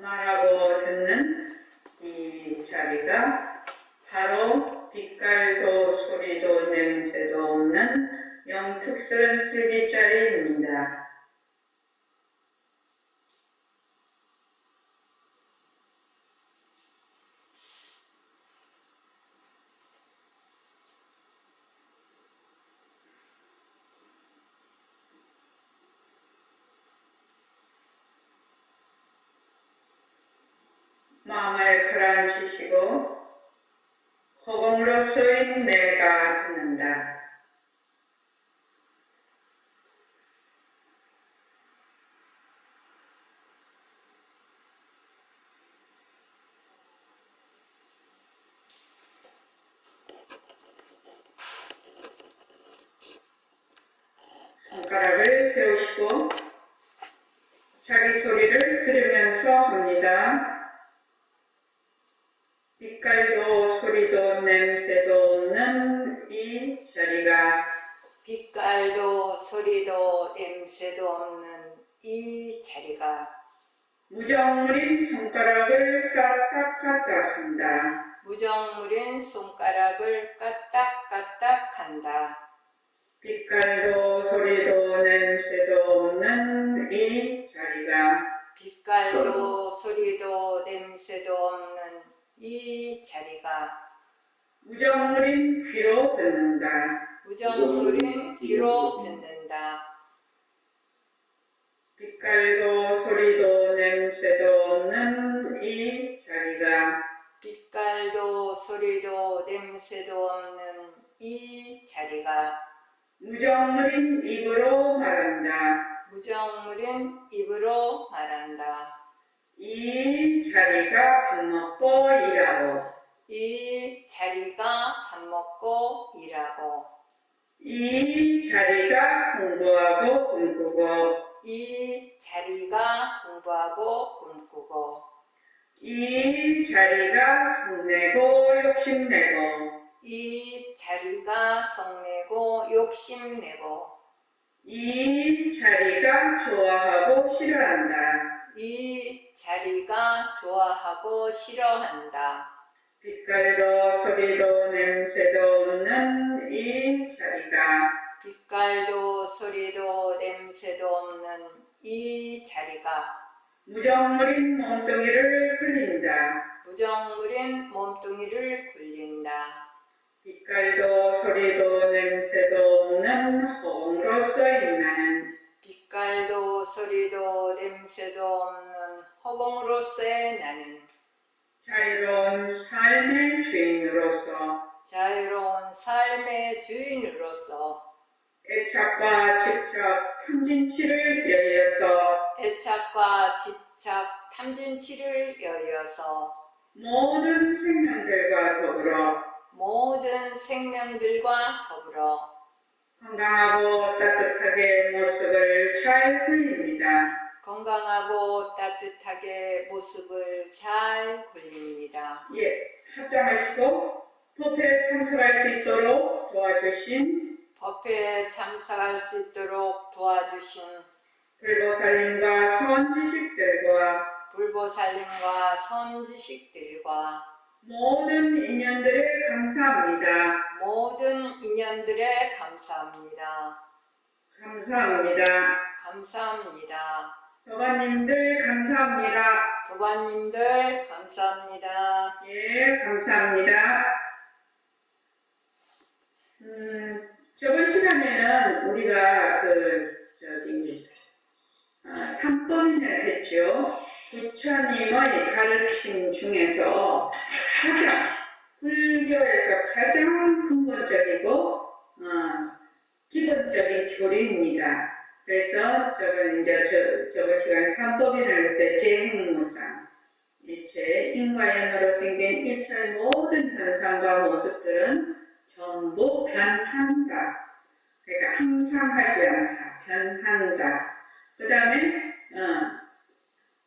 말하고 듣는 이 자리가 바로 빛깔도 소리도 냄새도 없는 영특스런 슬기자리입니다. 마음을 가라앉히시고 허공으로 쏘인 내가 듣는다. 손가락을 세우시고 자기 소리를 들으면서 합니다. 빛깔도 소리도 냄새도 없는 이 자리가 빛깔도 소리도 냄새도 없는 이 자리가 무정물인 손가락을 까딱까딱 한다. 무정물인 손가락을 까딱까딱 한다. 빛깔도 소리도 냄새도 없는 이 자리가 빛깔도 소리도 냄새도 없는 이 자리가 무정물인 귀로 듣는다. 무정물인 귀로 듣는다. 빛깔도 소리도 냄새도 없는 이 자리가 빛깔도 소리도 냄새도 없는 이 자리가 무정물인 입으로 말한다. 무정물인 입으로 말한다. 이 자리가 밥 먹고 일하고 이 자리가 밥 먹고 일하고 이 자리가 공부하고 꿈꾸고 이 자리가 공부하고 꿈꾸고 이 자리가 성내고 욕심내고 이 자리가 성내고 욕심내고 이 자리가 좋아하고 싫어한다. 이 자리가 좋아하고 싫어한다. 빛깔도 소리도 냄새도 없는 이 자리가 빛깔도 소리도 냄새도 없는 이 자리가 무정물인 몸뚱이를 굴린다. 무정물인 몸뚱이를 굴린다. 빛깔도 소리도 냄새도 없는 허공으로서의 나는 빛깔도 소리도 냄새도 없는 허공으로서의 나는 자유로운 삶의 주인으로서 자유로운 삶의 주인으로서 애착과 집착, 탐진치를 여여서 애착과 집착, 탐진치를 여여서 모든 생명들과 더불어 모든 생명들과 더불어 건강하고 따뜻하게 모습을 잘 굴립니다. 건강하고 따뜻하게 모습을 잘 굴립니다. 합장하시고 법회에 참석할 수 있도록 도와주신 법회에 참석할 수 있도록 도와주신 불보살님과 선지식들과 불보살님과 선지식들과 모든 인연들에 감사합니다. 모든 인연들에 감사합니다. 감사합니다. 감사합니다. 도반님들 감사합니다. 도반님들 감사합니다. 감사합니다. 저번 시간에는 우리가 삼법인을 했죠. 부처님의 가르침 중에서 불교에서 가장 근본적이고 기본적인 교리입니다. 그래서 저번 시간 삼법인을 해서 재행무상, 일체 인과연으로 생긴 일체 모든 현상과 모습들은 전부 변한다. 그러니까 항상 하지 않다. 변한다. 그 다음에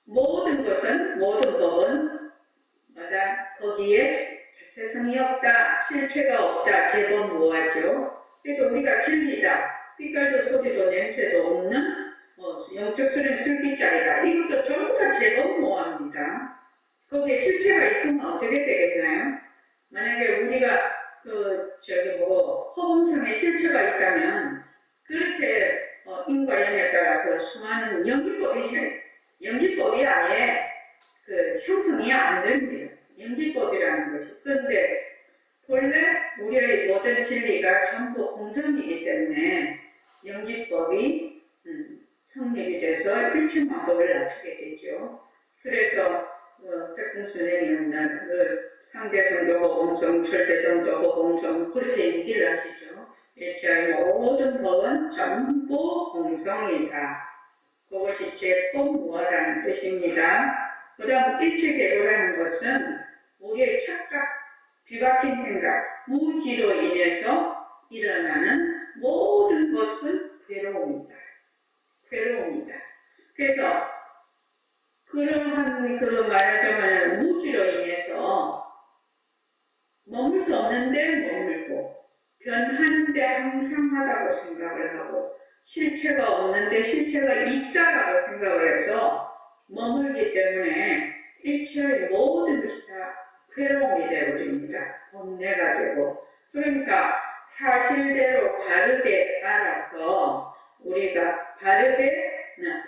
모든 법은 거기에 자체성이 없다. 실체가 없다. 제법 무하죠. 그래서 우리가 진리다. 빛깔도 소리도 냄새도 없는 영적 수련 슬기자이다. 이것도 전부 다 제법모호합니다. 거기에 실체가 있으면 어떻게 되겠나요? 만약에 우리가 허공성에 실체가 있다면 그렇게 인과연에 따라서 수많은 연기법이 아예 형성이 안 됩니다. 연기법이라는 것이. 그런데 본래 우리의 모든 진리가 전부 공성이기 때문에 연기법이 성립이 돼서 일체만법을 낮추게 되죠. 그래서 백공수행이었나 상대성도 허공성, 절대성도 허공성 그렇게 얘기를 하시죠. 일체의 모든 법은 전부 공성이다. 그것이 제법무하다는 뜻입니다. 그 다음 일체계도라는 것은 우리의 착각, 뒤바뀐 생각, 무지로 인해서 일어나는 모든 것은 괴로움이다. 괴로움이다. 그래서 그러한 말하자면 무지로 인해서 머물 수 없는데 머물고 변하는데 항상 하다고 생각을 하고 실체가 없는데 실체가 있다라고 생각을 해서 머물기 때문에 일체의 모든 것이 다 괴로움이 되어버립니다. 번뇌가 되고. 그러니까 사실대로 바르게 알아서 우리가 바르게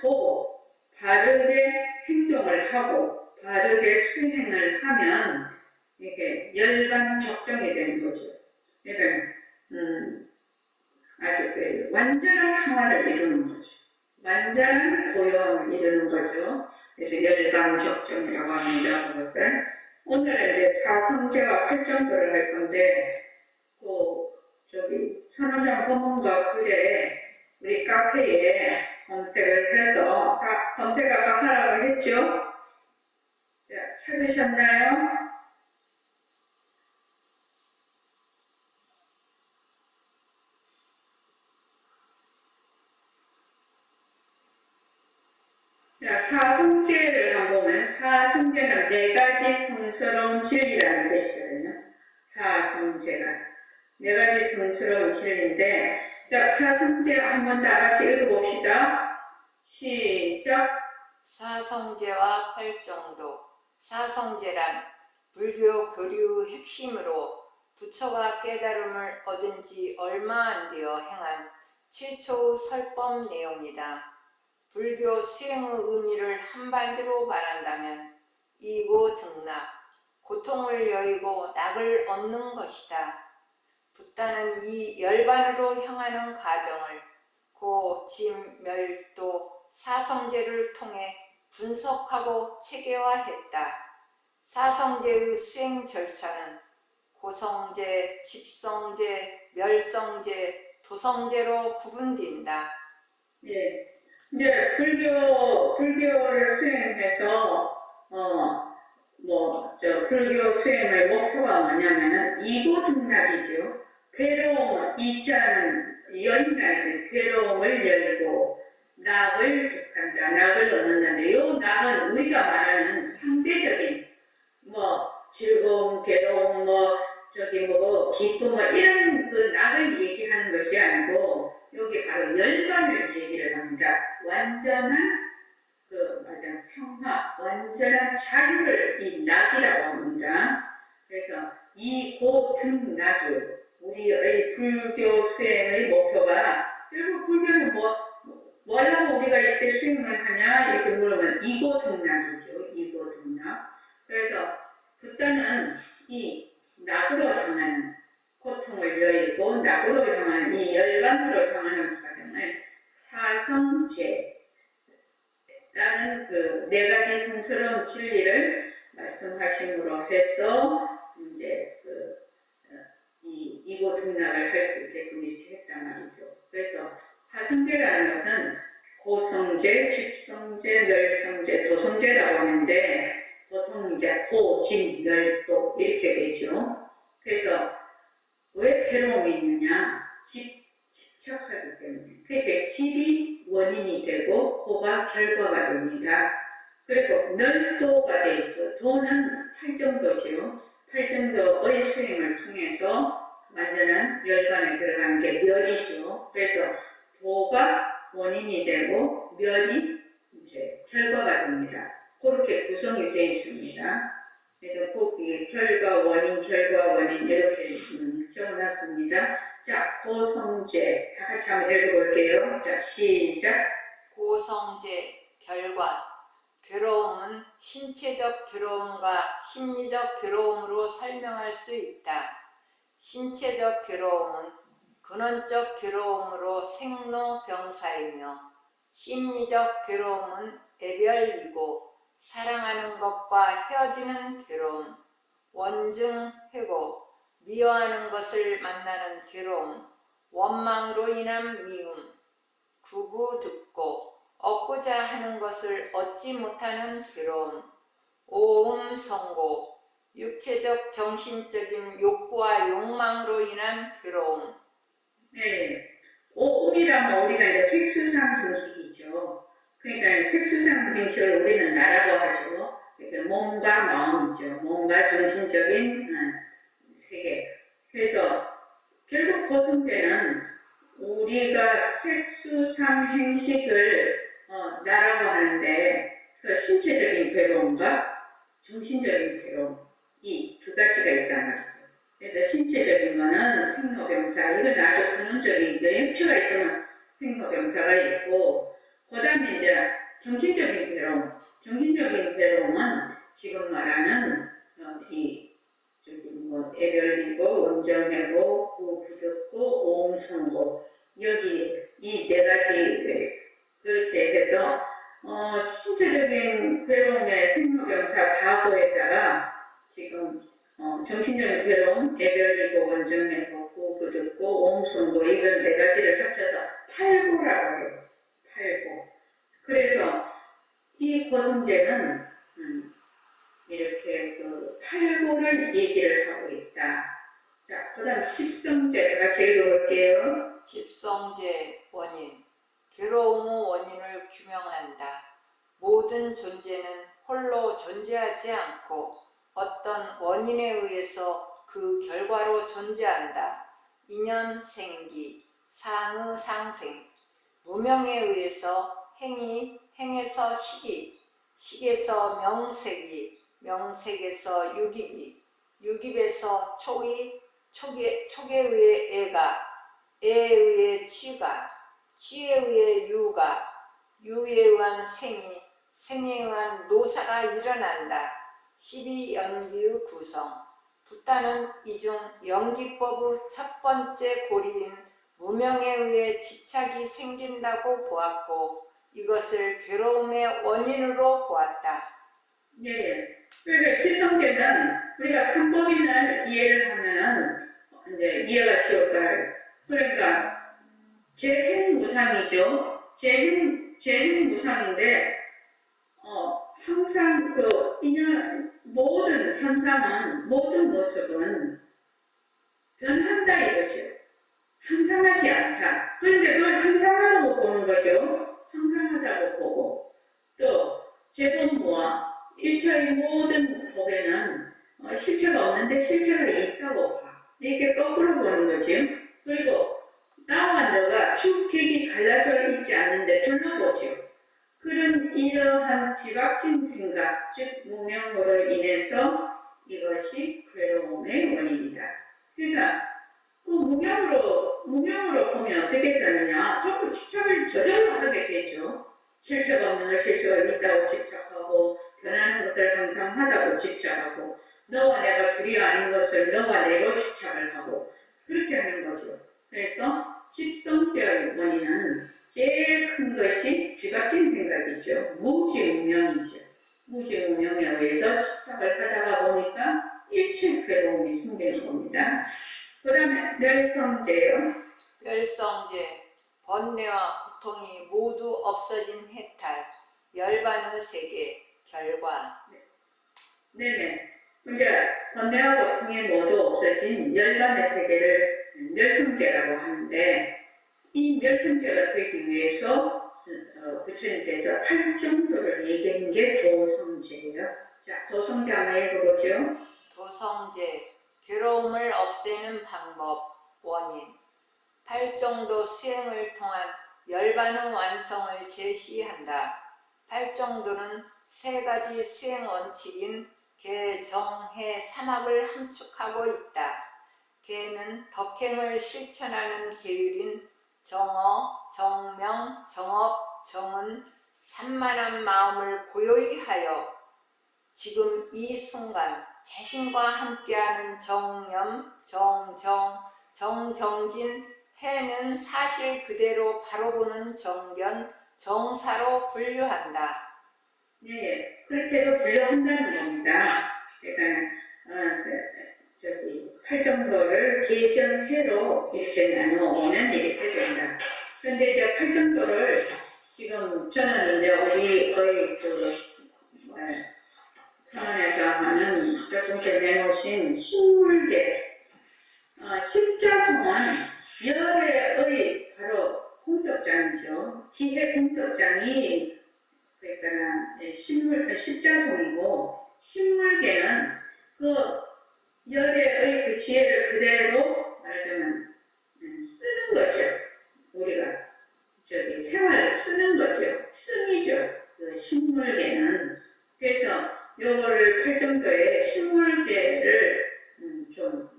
보고 바르게 행동을 하고 바르게 수행을 하면 이게 열반적정이 되는 거죠. 그러니까 아주 완전한 평화를 이루는 거죠. 완전한 고요함을 이루는 거죠. 그래서 열반적정이라고 합니다. 그것을 오늘은 이제 사성제와 팔정도를 할 건데 선호장 법문과 글에 우리 카페에 검색을 해서 검색 아까 하라고 했죠? 자, 찾으셨나요? 자, 사성제를 한번 보면 사성제는 네 가지 성스러운 진리라는 뜻이거든요. 사성제가 네 가지 성스러운 진리인데 자, 사성제 한번 다 같이 읽어봅시다. 시작. 사성제와 팔정도. 사성제란 불교 교류 핵심으로 부처가 깨달음을 얻은 지 얼마 안 되어 행한 7초 설법 내용이다. 불교 수행의 의미를 한마디로 말한다면 이고 등락, 고통을 여의고 낙을 얻는 것이다. 붓다는 이 열반으로 향하는 과정을 고, 진, 멸도, 사성제를 통해 분석하고 체계화했다. 사성제의 수행 절차는 고성제, 집성제, 멸성제, 도성제로 구분된다. 예. 이제 불교를 수행해서 불교 수행의 목표가 뭐냐면은 이고등락이죠. 괴로움, 이자는 연락이 괴로움을 열고 낙을 득한다. 낙을 얻는다는데 이 낙은 우리가 말하는 상대적인 즐거움, 괴로움, 기쁨 이런 낙을 얘기하는 것이 아니고 여기 바로 열반을 얘기를 합니다. 완전한 평화, 완전한 자유를 이 낙이라고 합니다. 그래서 이 고등락을 우리의 불교 수행의 목표가 결국 불교는 뭐라고 우리가 이렇게 수행을 하냐 이렇게 물으면 이고등락이죠. 이고등락. 그래서 붓다는 이 낙으로 향하는 고통을 여의고 낙으로 향하는 이 열반으로 향하는 과정을 사성제라는 네 가지 성스러운 진리를 말씀하심으로 해서 이제 이 이고등락을 할 수 있게끔 이렇게 했단 말이죠. 그래서 사성제라는 것은 고성제, 집성제, 멸성제, 도성제라고 하는데 보통 이제 고, 진, 멸, 도 이렇게 되죠. 그래서 왜 괴로움이 있느냐? 집착하기 때문에. 그러니까 집이 원인이 되고 고가 결과가 됩니다. 그리고 멸도가 되어 있고 도는 팔정도죠. 팔정도의 수행을 통해서 완전한 열반에 들어가는 게 멸이죠. 그래서 도가 원인이 되고 멸이 이제 결과가 됩니다. 그렇게 구성이 되어 있습니다. 그래서 거기에 결과, 원인, 이렇게 적어놨습니다. 자, 고성제 다 같이 한번 읽어볼게요. 자, 시작. 고성제 결과 괴로움은 신체적 괴로움과 심리적 괴로움으로 설명할 수 있다. 신체적 괴로움은 근원적 괴로움으로 생로병사이며 심리적 괴로움은 애별이고 사랑하는 것과 헤어지는 괴로움, 원증 회고, 미워하는 것을 만나는 괴로움, 원망으로 인한 미움, 구구 듣고 얻고자 하는 것을 얻지 못하는 괴로움, 오음 성고, 육체적 정신적인 욕구와 욕망으로 인한 괴로움. 네. 오이라면 우리가 이제 색수상 형식이죠. 그러니까 색수상 형식을 우리는 나라고 하죠. 그러니까 몸과 마음이죠. 몸과 정신적인 세계. 그래서 결국 고성제는 우리가 색수상 행식을 나라고 하는데 그 신체적인 괴로움과 정신적인 괴로움 이 두 가지가 있단 말이죠. 그래서 신체적인 거는 생로병사 이건 아주 근원적인 육체가 있으면 생로병사가 있고 그 다음에 이제 정신적인 괴로움은 지금 말하는 이 저기 뭐 애별이고 원정회고 구부득고 오음성고 여기 이 네 가지 그렇게 해서 신체적인 괴로움의 생로병사 사고에다가 지금 정신적인 괴로움, 애별이고 원정회고 구부득고 오음성고 이건 네 가지를 합쳐서 팔고라고 해요. 팔고. 그래서 이 고성제는 이렇게 그 팔고를 얘기를 하고 있다. 자, 그 다음 십성제 같이 읽어볼게요. 집성제 원인, 괴로움의 원인을 규명한다. 모든 존재는 홀로 존재하지 않고 어떤 원인에 의해서 그 결과로 존재한다. 인연 생기, 상의 상생, 무명에 의해서 행이, 행에서 식이, 식에서 명색이, 명색에서 유깁이, 유깁에서 촉이, 촉에 의해 애가, 애에 의해 취가, 취에 의해 유가, 유에 의한 생이, 생에 의한 노사가 일어난다. 12연기의 구성, 부타는 이중 연기법의 첫 번째 고리인 무명에 의해 집착이 생긴다고 보았고 이것을 괴로움의 원인으로 보았다. 네. 그러니까 칠성제는 우리가 삼법인을 이해를 하면은 이제 이해가 쉬울 거예요. 그러니까 재행무상이죠. 재행무상인데 항상 그 모든 현상은 모든 모습은 변한다 이거죠. 항상하지 않다. 그런데 그걸 항상하다고 보는 거죠. 항상하다고 보고 또 재본무와 일체의 모든 법에는 실체가 없는데 실체가 있다고 봐. 이렇게 거꾸로 보는 거지. 그리고 나와 너가 축객이 갈라져 있지 않는데 둘러보죠. 그런 이러한 뒤바뀐 생각, 즉 무명으로 인해서 이것이 괴로움의 원인이다. 그러니까 그 무명으로 보면 어떻게 되느냐? 전부 집착을 저절로 하게 되죠. 실체가 없는 걸 실체가 있다고 집착하고 변하는 것을 항상 하다고 집착하고 너와 내가 둘이 아닌 것을 너와 내로 집착을 하고 그렇게 하는 거죠. 그래서 집성죄의 원인은 제일 큰 것이 뒤바뀐 생각이죠. 무지무명이죠. 무지무명에 의해서 집착을 하다가 보니까 일체 괴로움이 생기는 겁니다. 그 다음에 멸성제요. 멸성제, 번뇌와 고통이 모두 없어진 해탈, 열반의 세계, 결과. 네네. 이제 번뇌와 고통이 모두 없어진 열반의 세계를 멸성제라고 하는데 이 멸성제가 되기 위해서 부처님께서 8정도를 얘기한 게 도성제예요. 자, 도성제 한번 읽어보죠. 도성제, 괴로움을 없애는 방법, 원인. 8정도 수행을 통한 열반의 완성을 제시한다. 팔정도는 세 가지 수행 원칙인 계, 정, 해, 삼합을 함축하고 있다. 계는 덕행을 실천하는 계율인 정어, 정명, 정업, 정은 산만한 마음을 고요히 하여 지금 이 순간 자신과 함께하는 정념, 정정, 정정진, 해는 사실 그대로 바로 보는 정견, 정사로 분류한다. 네, 그렇게도 분류한다는 겁니다. 그러니까 팔정도를 계정해로 이렇게 나누어보면 이렇게 된다. 근데 이제 팔정도를 지금 저는 이제 우리 거의 선언에서 하는 조금 내놓으신 식물계 십자성은 열애의 바로 공덕장이죠. 지혜 공덕장이 그러니까 십자성이고 식물계는 그 열애의 그 지혜를 그대로 말하자면 쓰는 거죠. 우리가 생활을 쓰는 거죠. 승이죠. 그 식물계는. 그래서 요거를 팔정도에 식물계를 좀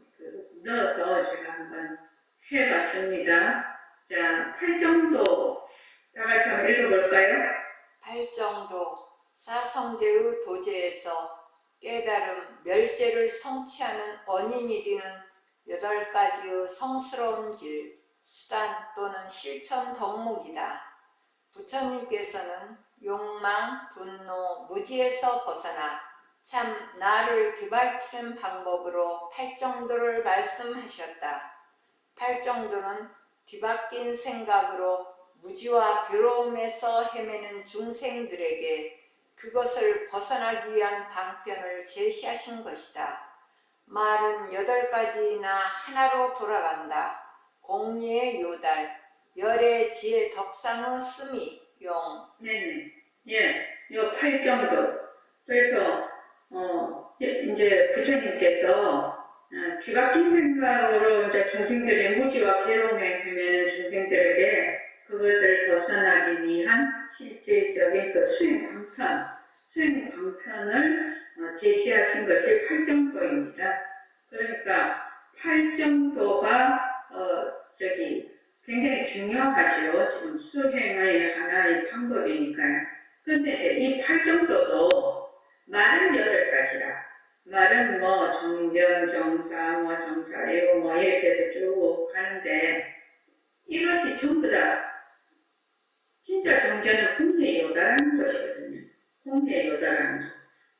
넣어서 제가 한번 해봤습니다. 자, 팔정도 다 같이 한번 읽어볼까요? 팔정도, 사성제의 도제에서 깨달음, 멸제를 성취하는 원인이 되는 8가지의 성스러운 길, 수단 또는 실천 덕목이다. 부처님께서는 욕망, 분노, 무지에서 벗어나 참 나를 뒤바뀌는 방법으로 팔정도를 말씀하셨다. 팔정도는 뒤바뀐 생각으로 무지와 괴로움에서 헤매는 중생들에게 그것을 벗어나기 위한 방편을 제시하신 것이다. 말은 8가지나 하나로 돌아간다. 공리의 요달, 열의 지혜 덕상의 스미, 용. 네네. 예, 요 팔정도. 그래서, 이제 부처님께서 뒤바뀐 생각으로 이제 중생들의 무지와 괴로움에 헤매는 중생들에게 그것을 벗어나기 위한 실질적인 그 수행 방편을 제시하신 것이 팔정도입니다. 그러니까 팔정도가 굉장히 중요하죠. 지금 수행의 하나의 방법이니까요. 그런데 이 팔정도도 말은 8가지라. 말은 뭐 정견, 정사, 뭐 정사예요, 뭐 이렇게 해서 쭉 가는데 이것이 전부 다 진짜 정견은 공리에 요달하는 것이거든요. 공리에 요달하는 것.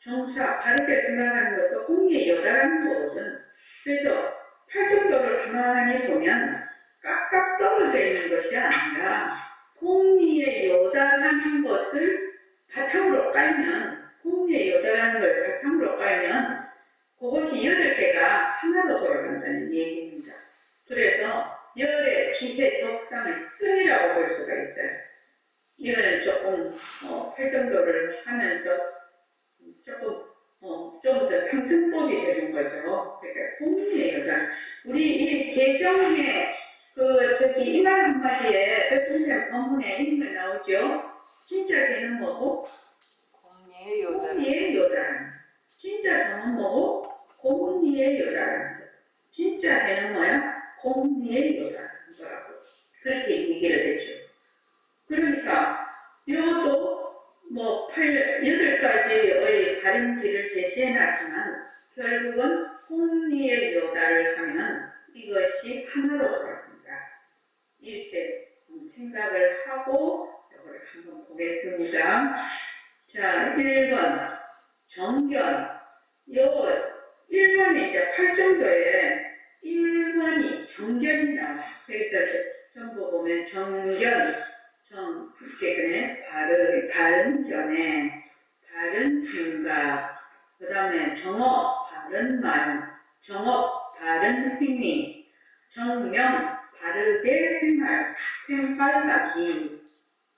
정사, 바르게 생각하는 것도 공리에 요달하는 거거든. 그래서 팔정도를 가만히 보면 깍깍 떨어져 있는 것이 아니라 공리에 요달하는 것을 바탕으로 깔면, 공리에 요달하는 걸 바탕으로 깔면 그것이 8개가 하나로 돌아간다는 얘기입니다. 그래서 열의 기세 덕상의 승이라고 볼 수가 있어요. 이거는 조금 팔정도를 하면서 조금 좀 더 상승법이 되는 거죠. 그러니까 공리에 요달. 우리 이 개정에 이말 한마디에 백분생 법문에 있는 거 나오죠? 진짜 개는 뭐고? 공리의 요달. 공리의 요달. 진짜 정은 뭐고? 공리의 요달. 진짜 개는 뭐야? 공리의 요달. 거라고. 그렇게 얘기를 했죠. 그러니까 이것도 8가지의 다른 길을 제시해놨지만 결국은 공리의 요달을 하면 이것이 하나로 돌아갑니다. 이렇게 생각을 하고 이걸 한번 보겠습니다. 자, 1번 정견. 요 1번이 이제 팔정도에 1번이 정견이 나와요. 그래서 전부 보면 정견, 이렇게 바른 견해, 바른 생각, 그 다음에 정업, 바른 말, 정업, 바른 행위, 정명, 바르게 생활하기,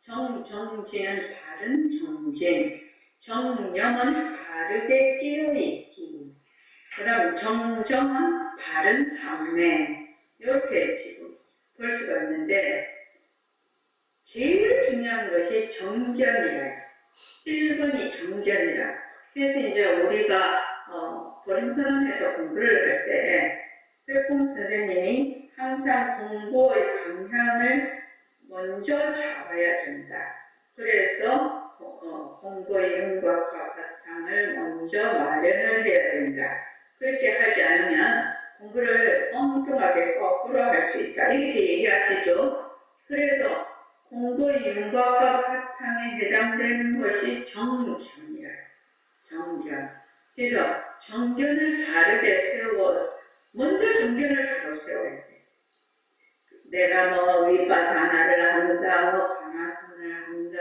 정진은 바른 정진, 정념은 바르게 깨어있기, 그 다음 정정은 바른 상례, 이렇게 지금 볼 수가 있는데, 제일 중요한 것이 정견이라. 1번이 정견이라. 그래서 이제 우리가 보림선언에서 공부를 할 때 회공 선생님이 항상 공부의 방향을 먼저 잡아야 된다. 그래서 공부의 윤곽과 바탕을 먼저 마련을 해야 된다. 그렇게 하지 않으면 공부를 엉뚱하게 거꾸로 할 수 있다. 이렇게 얘기하시죠. 그래서 공부의 윤곽과 바탕에 해당되는 것이 정견이라. 정견. 그래서 정견을 바르게 세워, 먼저 정견을 바로 세워야 돼. 내가 뭐 윗바사나를 한다, 뭐 강화선을 한다,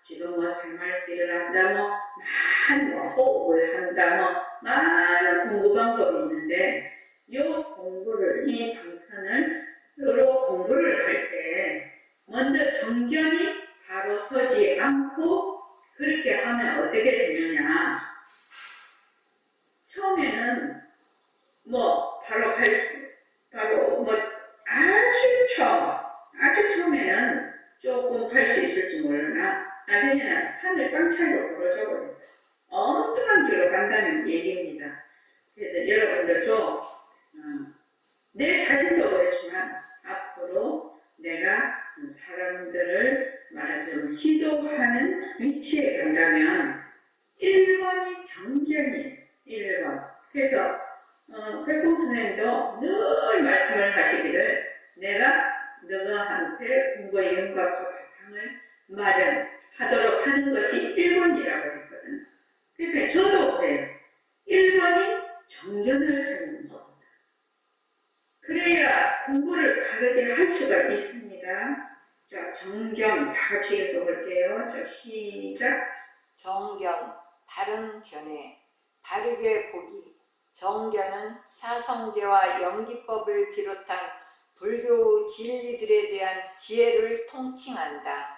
지금 뭐 생활비를 한다, 뭐 호흡을 한다, 뭐 많은 공부 방법이 있는데 이 공부를, 이 방편을 으로 공부를 할 때 먼저 정견이 바로 서지 않고 그렇게 하면 어떻게 되느냐. 처음에는 뭐 바로 아주 처음에는 조금 팔 수 있을지 모르나 나중에는 하늘 땅 차이로 벌어져 버립니다. 엉뚱한 길로 간다는 얘기입니다. 그래서 여러분들도 내 자신도 그렇지만 앞으로 내가 사람들을 말하자면 지도하는 위치에 간다면 1번이 정견이에요. 1번. 그래서 회공 선생님도 늘 말씀을 하시기를 내가 너한테 공부의 윤곽과 바탕을 마련하도록 하는 것이 1번이라고 했거든. 그러니까 저도 그래요. 1번이 정견을 세우는 겁니다. 그래야 공부를 바르게 할 수가 있습니다. 자, 정견 다 같이 읽어볼게요. 자, 시작. 정견, 바른 견해, 바르게 보기. 정견은 사성제와 연기법을 비롯한 불교 진리들에 대한 지혜를 통칭한다.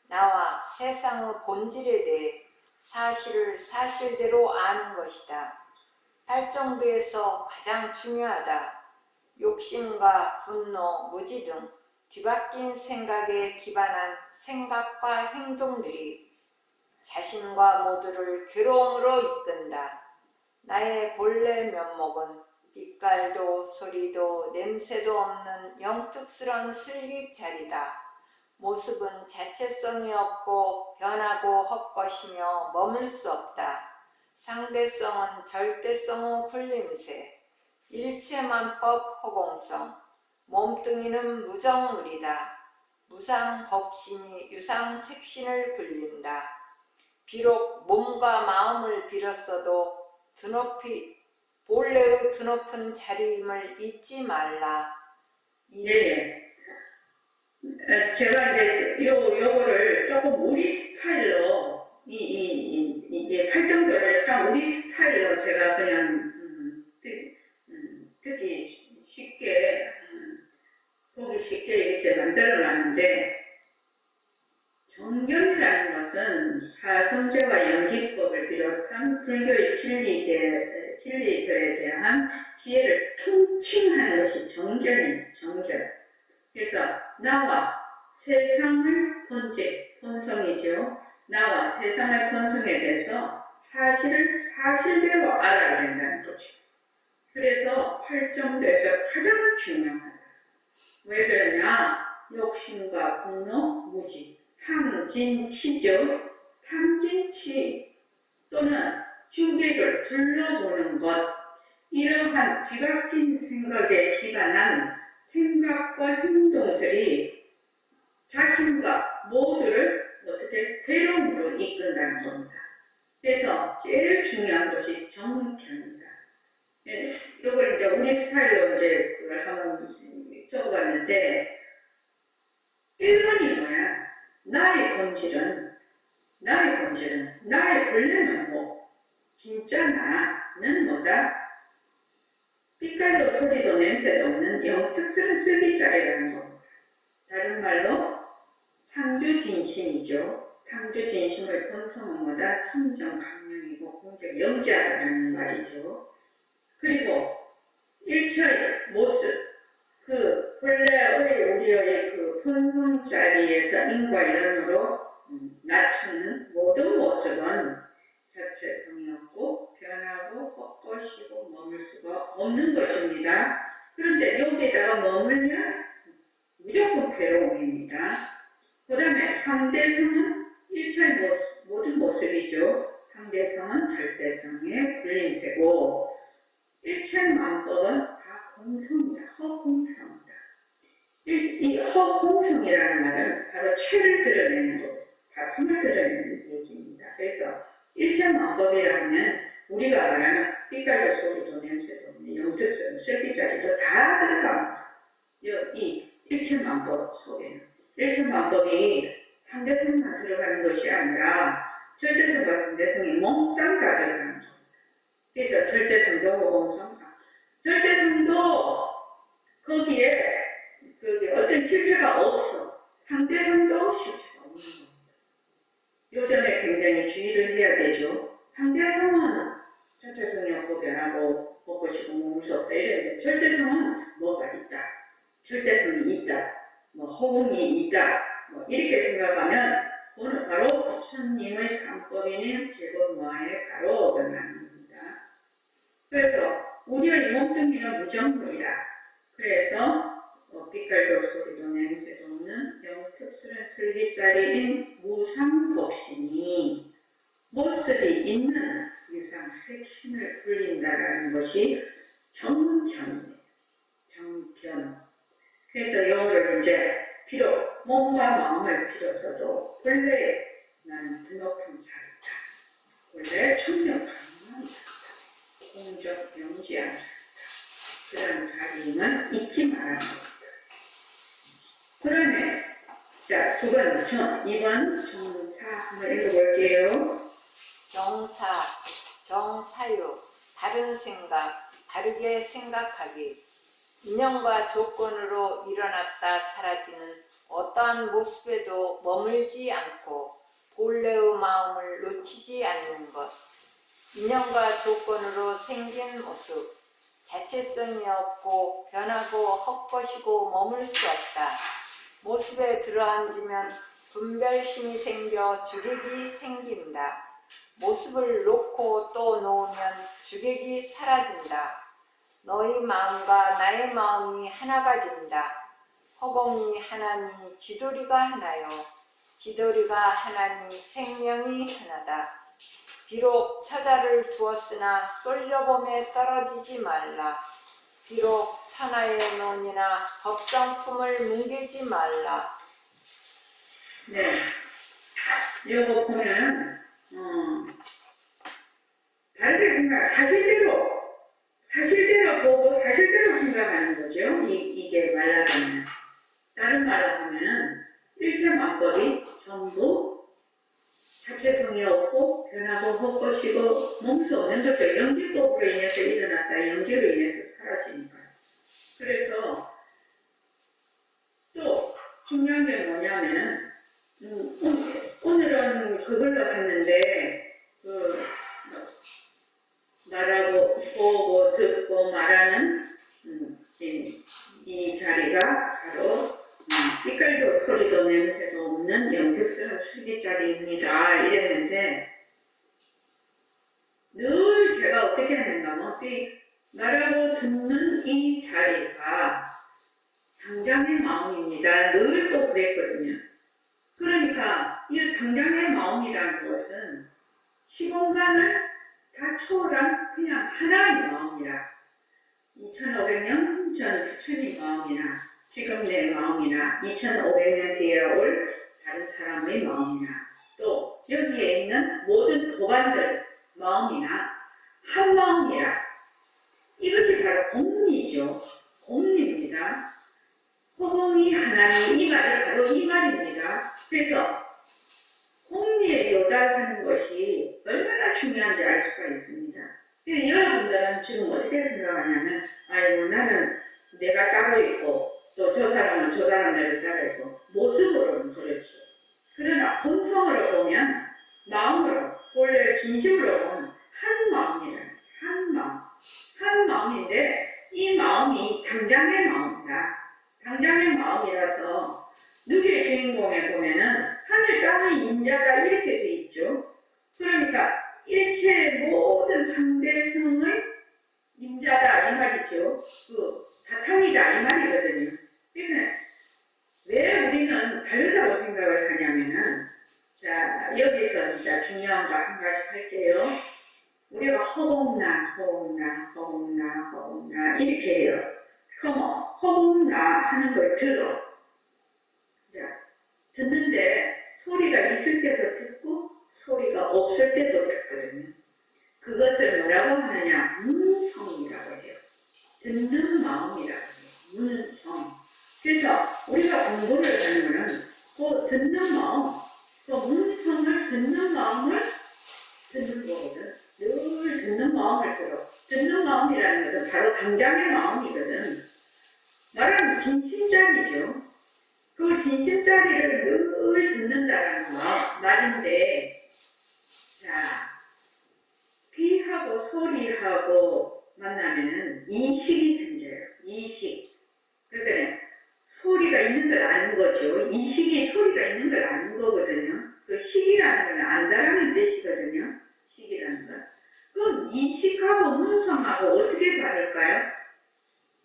나와 세상의 본질에 대해 사실을 사실대로 아는 것이다. 팔정도에서 가장 중요하다. 욕심과 분노, 무지 등 뒤바뀐 생각에 기반한 생각과 행동들이 자신과 모두를 괴로움으로 이끈다. 나의 본래 면목은 빛깔도 소리도 냄새도 없는 영특스런 슬깃자리다. 모습은 자체성이 없고 변하고 헛것이며 머물 수 없다. 상대성은 절대성의 불림새, 일체만법 허공성, 몸뚱이는 무정물이다. 무상법신이 유상색신을 굴린다. 비록 몸과 마음을 빌었어도 본래의 드높은 자리임을 잊지 말라. 예. 제가 이제 요거를 조금 우리 스타일로 이게 팔정도를 딱 우리 스타일로 제가 그냥 듣기 쉽게 보기 쉽게 이렇게 만들어 놨는데 정견이라는 것은 사성제와 연기법을 비롯한 불교의 진리들에 대한 지혜를 통칭하는 것이 정견이에요. 정견. 그래서 나와 세상의 본질, 본성이죠. 나와 세상의 본성에 대해서 사실을 사실대로 알아야 된다는 거죠. 그래서 팔정도에서 가장 중요하다. 왜 그러냐? 욕심과 분노, 무지, 탐진치죠. 탐진치 또는 주객을 둘러보는 것, 이러한 뒤바뀐 생각에 기반한 생각과 행동들이 자신과 모두를 어떻게 괴로움으로 이끈다는 겁니다. 그래서 제일 중요한 것이 정견입니다. 이걸 이제 우리 스타일로 이제 그걸 한번 적어봤는데 1번이 뭐야? 나의 본질은 나의 본래는 뭐 진짜 나는 뭐다? 빛깔도 소리도 냄새도 없는 영특스러운 슬기자리라는 겁니다. 다른 말로 상주진심이죠. 상주진심의 본성은 뭐다? 청정, 강명이고 공적, 영지하다는 말이죠. 그리고 일체의 모습, 그 본래의 우리의 그 혼성 자리에서 인과 연으로 낮추는 모든 모습은 자체성이 없고 변하고 헛것이고 머물 수가 없는 것입니다. 그런데 여기에다가 머물면 무조건 괴로움입니다. 그 다음에 상대성은 일체의 모든 모습이죠. 상대성은 절대성의 불림세고 일체만법은 다 공성이다. 허공성이다. 이 허공성이라는 말은 바로 체를 드러내는 것, 바꿈을 드러내는 얘기입니다. 그래서 일체만법이라면 우리가 말하는 빛깔도 소리도 냄새도 없는 영특성, 슬기자리도 다 들어갑니다. 이 일체만법 속에는 일체만법이 상대성만 들어가는 것이 아니라 절대성과 상대성이 몽땅 다 들어가는 겁니다. 그래서 절대성도 허공성상, 절대성도 거기에 어떤 실체가 없어. 상대성도 실체가 없는 겁니다. 요점에 굉장히 주의를 해야 되죠. 상대성은 자체성이 없고 변하고 헛것이고 머물 수 없다 이랬는데 절대성은 뭐가 있다. 절대성이 있다. 허공이 있다. 이렇게 생각하면 오늘 바로 부처님의 삼법인인 제법마에 바로 어긋나는 겁니다. 그래서 우리의 몸뚱이는 무정물이다. 그래서 빛깔도 소리도 냄새도 없는 영특스런 슬기짜리인 무상법신이 모습이 있는 유상색신을 불린다라는 것이 정견이에요. 정견. 그래서 영어를 이제 비록 몸과 마음을 빌어서도 본래 나는 드높은 자리다. 본래 청명가능한 자리다. 공적 명지한 자리다. 그런 자리임은 잊지 말아야 합니다. 그러면 자, 2번 정사 한번 읽어볼게요. 정사, 정사유, 다른 생각, 다르게 생각하기. 인연과 조건으로 일어났다 사라지는 어떠한 모습에도 머물지 않고 본래의 마음을 놓치지 않는 것. 인연과 조건으로 생긴 모습, 자체성이 없고 변하고 헛것이고 머물 수 없다. 모습에 들어앉으면 분별심이 생겨 주객이 생긴다. 모습을 놓고 또 놓으면 주객이 사라진다. 너희 마음과 나의 마음이 하나가 된다. 허공이 하나니 지도리가 하나요. 지도리가 하나니 생명이 하나다. 비록 처자를 두었으나 쏠려봄에 떨어지지 말라. 비록 천하의 논이나 법상품을 뭉개지 말라. 네, 이거 보면 다르게 생각, 사실대로 보고 사실대로 생각하는 거죠. 이게 말하자면 다른 말로 하면 일체만법이 전부 자체성이 없고 변하고 헛것이고 몸소 없는 것들 영지법으로 인해서 일어났다. 영지로 인해서 사라지니까. 그래서 또 중요한 게 뭐냐면 오늘은 그걸로 봤는데 말하고 보고 듣고 말하는 이 자리가 바로 빛깔도 소리도 냄새도 없는 영특스러운 슬기자리입니다. 이랬는데 늘 제가 어떻게 하는가 하면 말하고 듣는 이 자리가 당장의 마음입니다. 늘 또 그랬거든요. 그러니까 이 당장의 마음이라는 것은 시공간을 다 초월한 그냥 하나의 마음이라 2500년 전 부처님 마음이나 지금 내 마음이나 2500년 뒤에 올 다른 사람의 마음이나 또 여기에 있는 모든 도반들 마음이나 한 마음이라 이것이 바로 공리죠. 공리입니다. 허공이 하나님 이 말이 바로 이 말입니다. 그래서 공리에 요달하는 것이 얼마나 중요한지 알 수가 있습니다. 여러분들은 지금 어떻게 생각하냐면 아이고 나는 내가 따로 있고 또 저 사람은 저 사람을 따로 있고 모습으로는 그렇죠. 그러나 본성으로 보면 마음으로 원래 진심으로 보면 한 마음이라는 한 마음인데 이 마음이 당장의 마음이다. 당장의 마음이라서 누리의 주인공에 보면은 하늘 땅의 인자가 이렇게 돼 있죠. 그러니까 일체의 모든 상대성의 임자다 이 말이죠. 그 바탕이다 이 말이거든요. 그러니까 왜 우리는 다르다고 생각을 하냐면은 자 여기서 진짜 중요한 거 한 가지 할게요. 우리가 허공나 이렇게 해요. 그럼 허공나 하는 걸 들어. 자 듣는데 소리가 있을 때도 듣고 소리가 없을 때도 듣거든요. 그것을 뭐라고 하느냐? 문성이라고 해요. 듣는 마음이라고 해요. 문성. 그래서 우리가 공부를 하는 거는 그 듣는 마음, 그 문성을 듣는 마음을 듣는 거거든. 늘 듣는 마음을 들어. 듣는 마음이라는 것은 바로 당장의 마음이거든. 말하면 진심자리죠. 그 진심자리를 늘 듣는다는 말인데, 자, 귀하고 소리하고 만나면은 인식이 생겨요. 인식. 그러니까 소리가 있는 걸 아는 거죠. 인식이 소리가 있는 걸 아는 거거든요. 그 식이라는 건 안다라는 뜻이거든요. 식이라는 건. 그럼 인식하고 문성하고 어떻게 다를까요?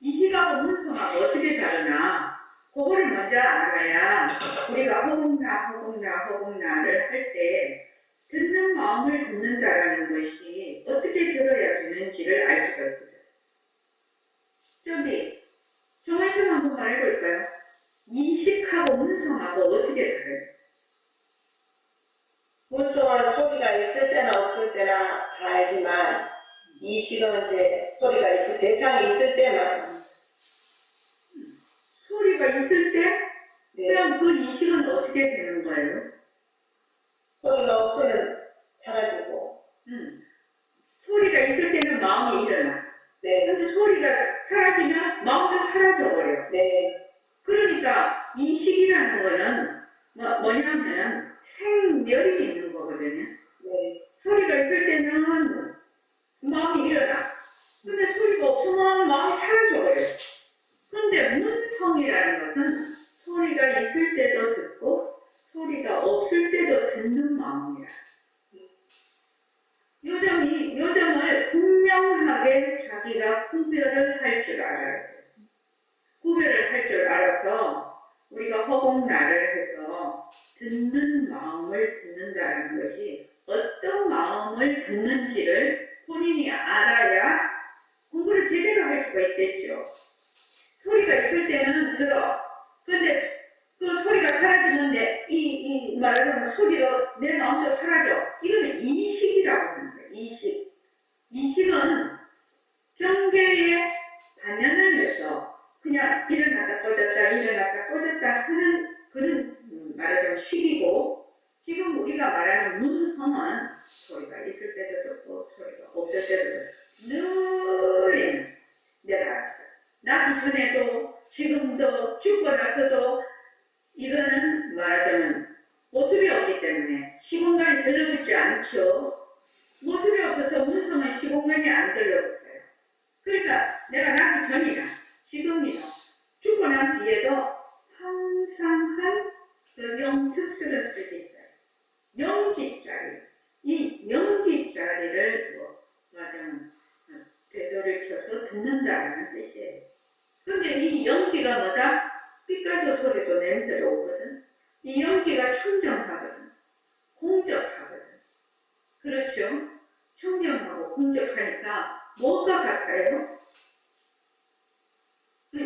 인식하고 문성하고 어떻게 다르나? 그거를 먼저 알아야 우리가 허공나를 할 때 듣는 마음을 듣는다라는 것이 어떻게 들어야 되는지를 알 수가 있거든. 저기 정원식 한번 말해볼까요? 인식하고 문성하고 어떻게 다르요? 문성은 소리가 있을 때나 없을 때나 다 알지만 이식은 이제 소리가 있을 대상이 있을 때만 소리가 있을 때 네. 그럼 그 인식은 어떻게 되는 거예요? 소리가 없으면 사라지고 소리가 있을 때는 마음이 일어나. 네. 근데 소리가 사라지면 마음도 사라져버려. 네. 그러니까 인식이라는 거는 뭐냐면 생멸이 있는 거거든요. 네. 소리가 있을 때는 마음이 일어나. 근데 소리가 없으면 마음이 사라져버려. 근데 문성이라는 것은 소리가 있을 때도 듣고 소리가 없을 때도 듣는 마음이야. 요점을 분명하게 자기가 구별을 할 줄 알아야 돼. 구별을 할 줄 알아서 우리가 허공나를 해서 듣는 마음을 듣는다는 것이 어떤 마음을 듣는지를 본인이 알아야 공부를 제대로 할 수가 있겠죠. 소리가 있을 때는 들어. 그런데 그 소리가 사라지면 말하자면 소리가 내 마음대로 사라져. 이거는 인식이라고 하는 거예요. 인식. 인식은 경계에 반연을 해서 그냥 일어났다 꺼졌다 하는 그런 말하자면 식이고 지금 우리가 말하는 문성은 소리가 있을 때도 듣고 소리가 없을 때도 듣고 늘 있는 내가 알았어. 나기 전에도 지금도 죽고 나서도 이거는 말하자면 모습이 없기 때문에 시공간이 들러붙지 않죠. 모습이 없어서 문성은 시공간이 안 들러붙어요. 그러니까 내가 나기 전이나 지금이나 죽고 난 뒤에도 항상한 그 명특수를 쓰기자리, 명기자리, 이 명기자리를 말하자면 되돌이켜서 듣는다는 뜻이에요. 근데 이 영지가 뭐다? 빛깔도 소리도 냄새도 오거든. 이 영지가 청정하거든. 공적하거든. 그렇죠? 청정하고 공적하니까 뭐가 같아요?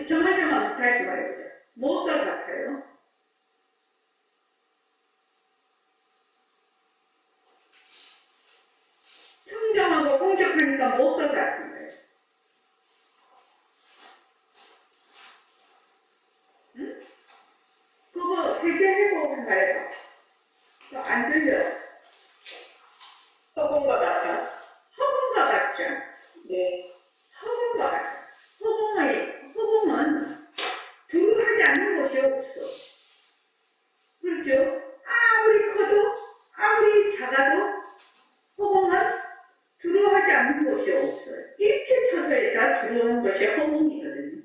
정말 다시 말해보자. 뭐가 같아요? 청정하고 공적하니까 뭐가 같은 거예요? 응? 그거 해제해보고 말해봐. 그거 안 들려. 허공과 같아. 허공과 같죠? 네. 허공과 같아. 허공은 두루하지 않는 곳이 없어. 그렇죠? 아무리 커도, 아무리 작아도 허공은 두루하지 않는 곳이 없어요. 일체 처소에 다 두루한 것이 허공이거든요.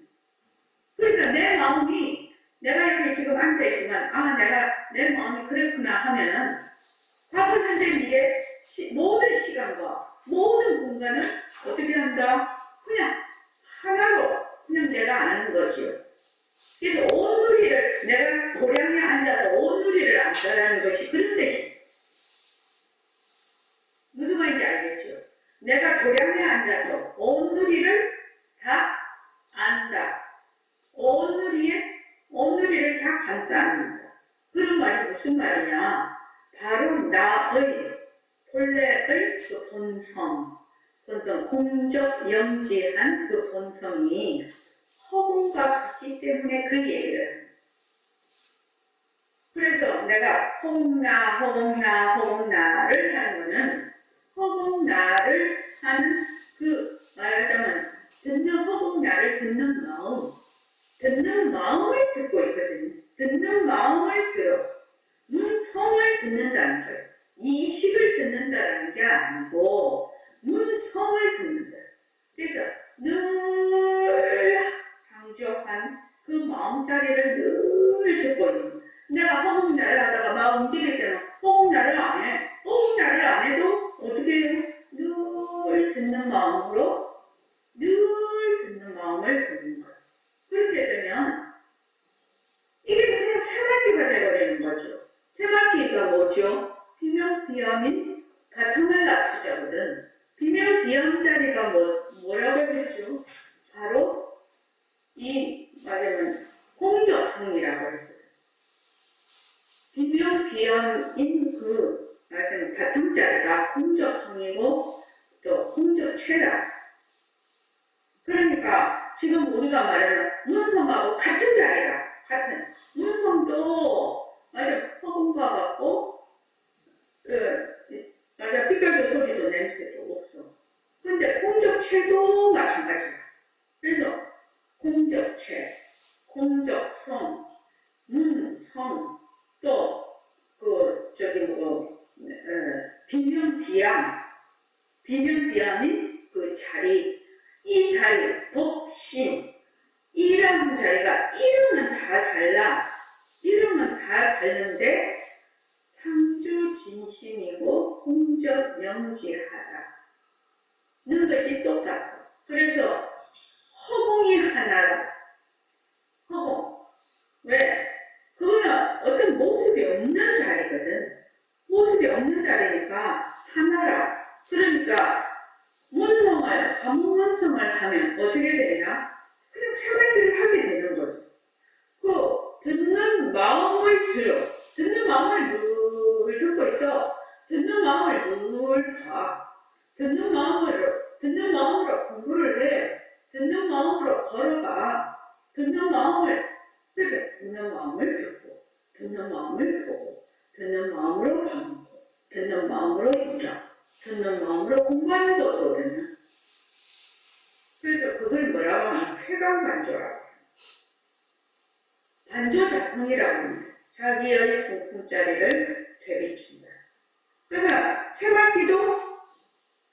그러니까 내 마음이 내가 여기 지금 앉아있지만, 아, 내 마음이 그랬구나 하면은, 과거, 현재, 미래, 모든 시간과 모든 공간을 어떻게 한다? 그냥 하나로 그냥 내가 아는 거지요. 그래서 온누리를, 내가 고량에 앉아서 온누리를 안다라는 것이 그런 뜻이에요. 무슨 말인지 알겠죠? 내가 고량에 앉아서 온누리를 다 안다. 온누리를 다 감싸 안는다. 그런 말이 무슨 말이냐? 바로 나의 본래의 그 본성, 공적 영지한 그 본성이 허공과 같기 때문에 그 얘기를 합니다. 그래서 내가 허공나를 하는 거는 허공나를 하는 그 말하자면 허공나를 듣는 마음을 듣고 있거든요. 듣는 마음을 들어. 문성을 듣는다는 거예요. 이식을 듣는다는 게 아니고 문성을 듣는다. 그래서 늘 상주한 그 마음자리를 늘 듣고 있는 거예요. 내가 허공나를 하다가 막 움직일 때는 허공나를 안 해. 허공나를 안 해도 어떻게 해요? 늘 듣는 마음으로 늘 듣는 마음을 듣는 거예요. 그렇게 되면 이게 그냥 새말기가 되어버리는 거죠. 새말기가 뭐죠? 비명비암인 바탕을 낮추자거든. 비명비암자리가 뭐라고 했죠? 바로 말하자면 공적성이라고 했거든. 비명비암인 말하자면 바탕자리가 공적성이고 또 공적체다. 그러니까 지금 우리가 말하는 문성하고 같은 자리다. 문성도 허공과 같고 빛깔도 소리도 냄새도 없어. 근데 공적체도 마찬가지야. 그래서 공적체, 공적성, 문성, 또 비명비암인 그 자리, 이 자리, 법신, 이라는 자리가 이름은 다 달라. 이름은 다 다른데 상주 진심이고 공적 명지하다. 는 것이 똑같아. 그래서 허공이 하나라. 허공. 왜? 그거는 어떤 모습이 없는 자리거든. 모습이 없는 자리니까 하나라. 그러니까 관문성을 하면 어떻게 되냐? 그냥 생활들을 하게 되는 거죠. 듣는 마음을 들어. 듣는 마음을 늘 듣고 있어. 듣는 마음을 늘 봐. 듣는 마음으로 공부를 해. 듣는 마음으로 걸어가. 듣는 마음을 듣고, 듣는 마음을 보고, 듣는 마음으로 밥 먹고, 듣는 마음으로 일하고, 듣는 마음으로 공부하는 거거든요. 그래서 그걸 뭐라고 하면 회광반조라고. 반조자성이라고 합니다. 자기의 성품자리를 되비친다. 그러니까 새말기도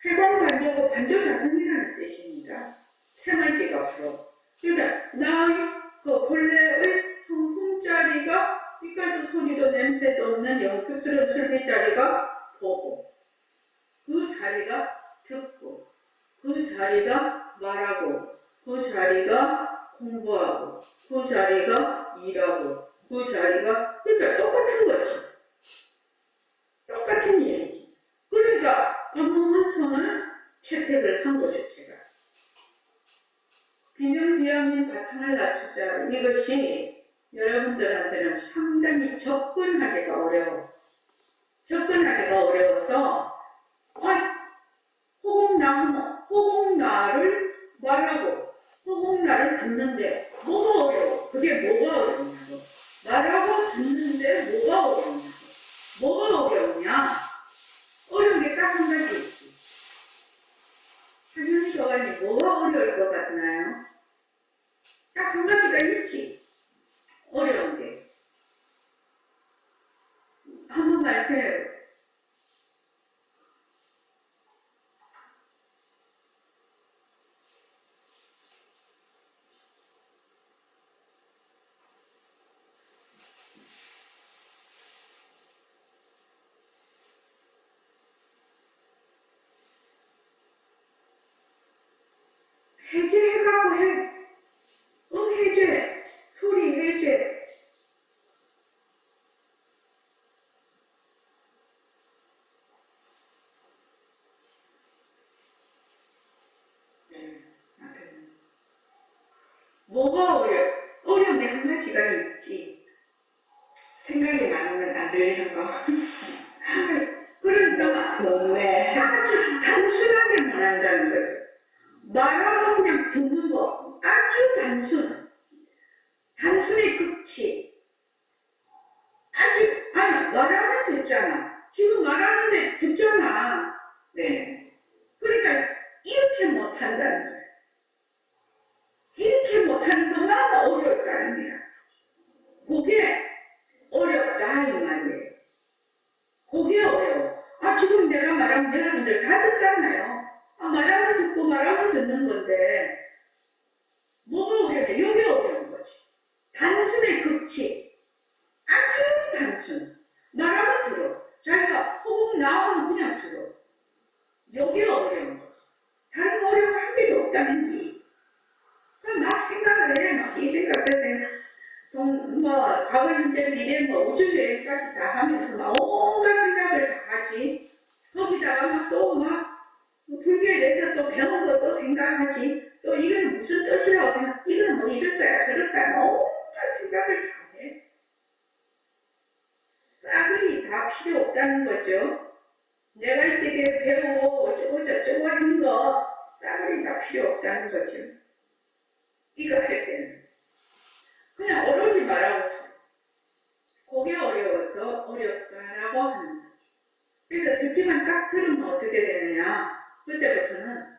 회광반조고 반조자성이라는 뜻입니다. 새말기가 바로. 그러니까 나의 그 본래의 성품자리가 빛깔도 소리도 냄새도 없는 영특스러운 슬기자리가 보고, 그 자리가 듣고, 그 자리가 말하고, 그 자리가 공부하고, 그 자리가 일하고, 그 자리가, 그러니까 똑같은 거지. 똑같은 일이지. 그러니까 반문성을 채택을 한 거죠, 제가. 비명비암인 바탕을 낮추자. 이것이 여러분들한테는 상당히 접근하기가 어려워. 접근하기가 어려워서, 허공나를 말하고, 허공나를 듣는데, 뭐가 어려워? 그게 뭐가 어렵냐고. 말하고 듣는데 뭐가 어렵냐고. 뭐가 어렵냐? 어려운 게 딱 한 가지 있지. 당연히 저간이 뭐가 어려울 것 같나요? 딱 한 가지가 있지. 어려운 게. 한번 말세요. 해제해갖고 해. 해제, 소리 해제. 네, 뭐가 어려운 게 한 가지가 있지. 생각이 많으면 안 들리는 거. 그러니까 좋네. 아주 단순하게 말한다는 거죠. 말하고 그냥 듣는 거 아주 단순히 극치. 아니 말하면 듣잖아. 지금 말하는데 듣잖아. 네. 그러니까 이렇게 못한다는 거야. 이렇게 못하는 것만 어렵다는 거야. 그게 어렵다 이 말이에요. 그게 어려워. 지금 내가 말하면 여러분들 다 듣잖아요. 말하면 듣고 말하면 듣는 건데 뭐가 어려워? 이게 어려운 거지. 단순의 극치. 아주 단순. 말하면 들어. 자기가 호흡 나오면 그냥 들어. 여기 어려운 거지. 다른 거 어려운 한 개도 없다는 얘기. 그럼 막 생각을 해. 이 생각, 저 생각. 과거, 현재, 미래, 우주 여행까지 다 하면서 막 온갖 생각을 다 하지. 거기다가 불교에 대해서 또 배운 것도 생각하지. 또 이거는 무슨 뜻이라고 생각, 이거는 뭐 이럴 거야, 저럴 거야. 온갖 생각을 다 해. 싸그리 다 필요 없다는 거죠. 내가 이때 배우고 어쩌고 저쩌고 하는 거 싸그리 다 필요 없다는 거죠. 이거 할 때는. 그냥 어려우지 말라고. 그게 어려워서 어렵다라고 하는 거죠. 그래서 듣기만 딱 들으면 어떻게 되느냐. 그때부터는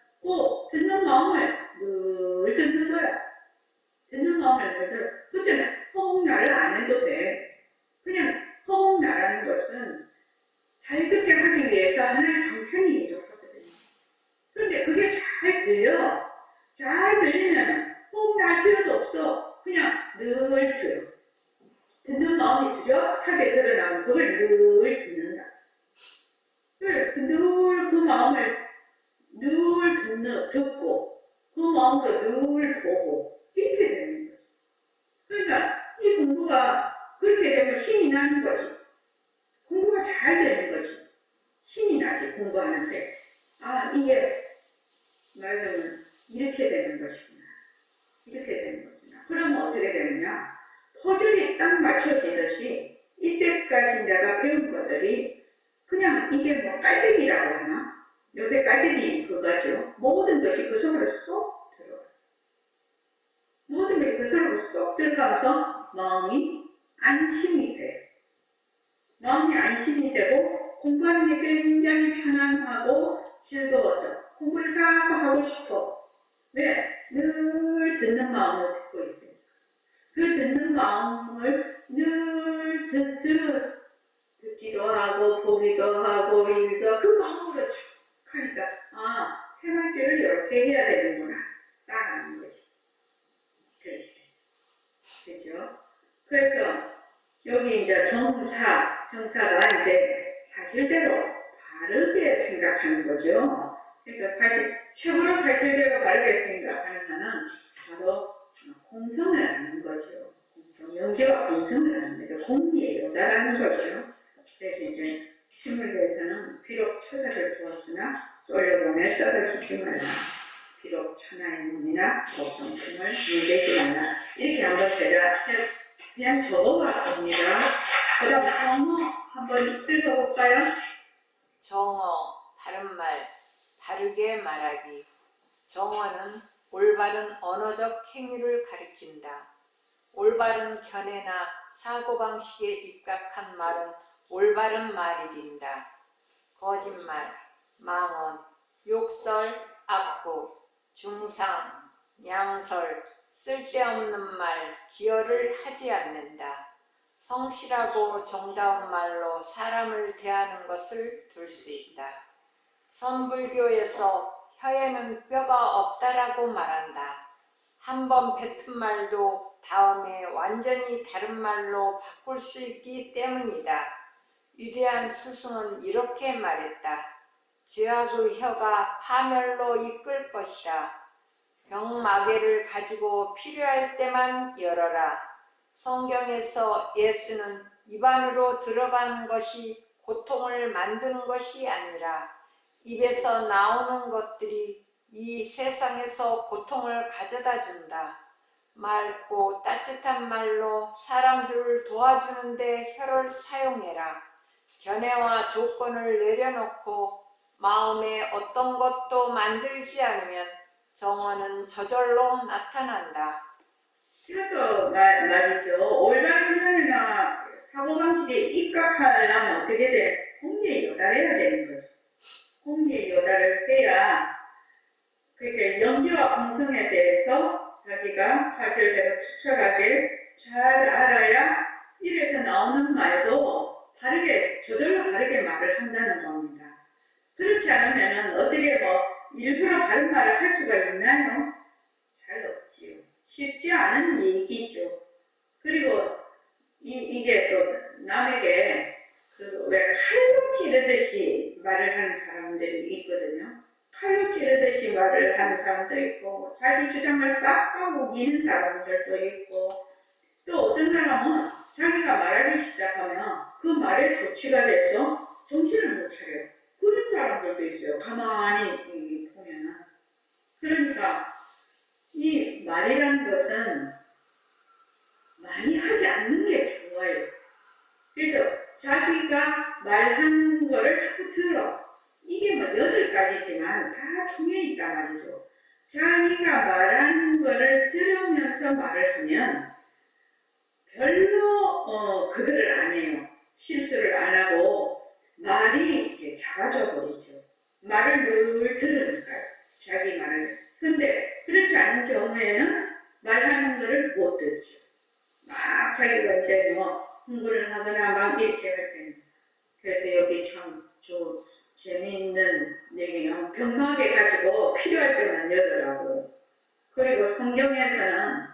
듣는 마음을 늘 듣는 거야. 듣는 마음을 늘 들어. 그때는 허공나를 안 해도 돼. 그냥 허공나라는 것은 잘 듣게 하기 위해서 하나의 방편이 부족하거든요. 그런데 그게 잘 들려. 잘 들리면 허공날 필요도 없어. 그냥 늘 들어. 듣는 마음이 뚜렷하게 드러나면 그걸 늘 듣는다. 늘 그 마음을 늘 듣고 그 마음으로 늘 보고 이렇게 되는 거죠. 그러니까 이 공부가 그렇게 되면 신이 나는 거지. 공부가 잘 되는 거지. 신이 나지 공부하는데. 이게 말하자면 이렇게 되는 것이구나. 이렇게 되는 거구나. 그러면 어떻게 되느냐. 퍼즐이 딱 맞춰지듯이 이때까지 내가 배운 것들이 그냥 이게 깔때기라고 하나? 요새 깔때기 그거죠. 모든 것이 그 속으로 쏙 들어가. 모든 것이 그 속으로 쏙 들어가서 마음이 안심이 돼. 마음이 안심이 되고 공부하는 게 굉장히 편안하고 즐거워져. 공부를 자꾸 하고 싶어. 왜? 늘 듣는 마음을 듣고 있어요. 그 듣는 마음을 늘 듣기도 하고 보기도 하고 일도 그 마음으로 쭉 하니까 생활계를 이렇게 해야 되는구나 따라하는 거지. 그렇게. 그죠? 그래서 여기 이제 정사가 이제 사실대로 바르게 생각하는 거죠. 그래서 최고로 사실대로 바르게 생각하는 하는 바로 공성을 아는 거죠. 명계와 공성을 아는 거죠. 공리에요다라는 거죠. 그래서 이제 식물계에서는 비록 처자를 두었으나 쏠려보내 떨어지지 말라. 비록 천하의 몸이나 복성품을 물대지 말라. 이렇게 한번 제가 그냥 적어봤습니다. 그 다음 정어 한번 읽어볼까요? 정어, 다른 말, 바르게 말하기. 정어는 올바른 언어적 행위를 가리킨다. 올바른 견해나 사고방식에 입각한 말은 올바른 말이 된다. 거짓말, 망언, 욕설, 압구, 중상, 양설, 쓸데없는 말, 기여를 하지 않는다. 성실하고 정다운 말로 사람을 대하는 것을 들 수 있다. 선불교에서 혀에는 뼈가 없다라고 말한다. 한 번 뱉은 말도 다음에 완전히 다른 말로 바꿀 수 있기 때문이다. 위대한 스승은 이렇게 말했다. 죄악의 혀가 파멸로 이끌 것이다. 병마개를 가지고 필요할 때만 열어라. 성경에서 예수는 입안으로 들어가는 것이 고통을 만드는 것이 아니라 입에서 나오는 것들이 이 세상에서 고통을 가져다 준다. 맑고 따뜻한 말로 사람들을 도와주는데 혀를 사용해라. 견해와 조건을 내려놓고 마음에 어떤 것도 만들지 않으면 정언은 저절로 나타난다. 그래서 말이죠. 올바른 편이나 사고방식에 입각하려면 어떻게 돼? 공리에 요달해야 되는 거지. 공리에 요달을 해야 그러니까 연기와 공성에 대해서 자기가 사실대로 추철하게 잘 알아야 입에서 나오는 말도 바르게 저절로 바르게 말을 한다는 겁니다. 그렇지 않으면 어떻게 일부러 바른 말을 할 수가 있나요? 잘 없지요. 쉽지 않은 얘기죠. 그리고 이게 또 남에게 왜 칼로 찌르듯이 말을 하는 사람들이 있거든요. 칼로 찌르듯이 말을 하는 사람도 있고 자기 주장을 빡빡 우기는 사람들도 있고 또 어떤 사람은 자기가 말하기 시작하면 그 말에 도취가 돼서 정신을 못 차려요. 그런 사람들도 있어요. 가만히 보면은. 그러니까 이 말이라는 것은 많이 하지 않는 게 좋아요. 그래서 자기가 말하는 거를 자꾸 들어. 이게 8가지지만 다 통해 있단 말이죠. 자기가 말하는 거를 들으면서 말을 하면 별로 그거를 안 해요. 실수를 안 하고 말이 이렇게 작아져 버리죠. 말을 늘 들으니까요. 자기 말을. 근데 그렇지 않은 경우에는 말하는 거를 못 듣죠. 막 자기가 이제 공부를 하거나 막 이렇게 할 때는. 그래서 여기 참 재미있는 얘기는 병마개 가지고 필요할 때만 열으라고. 그리고 성경에서는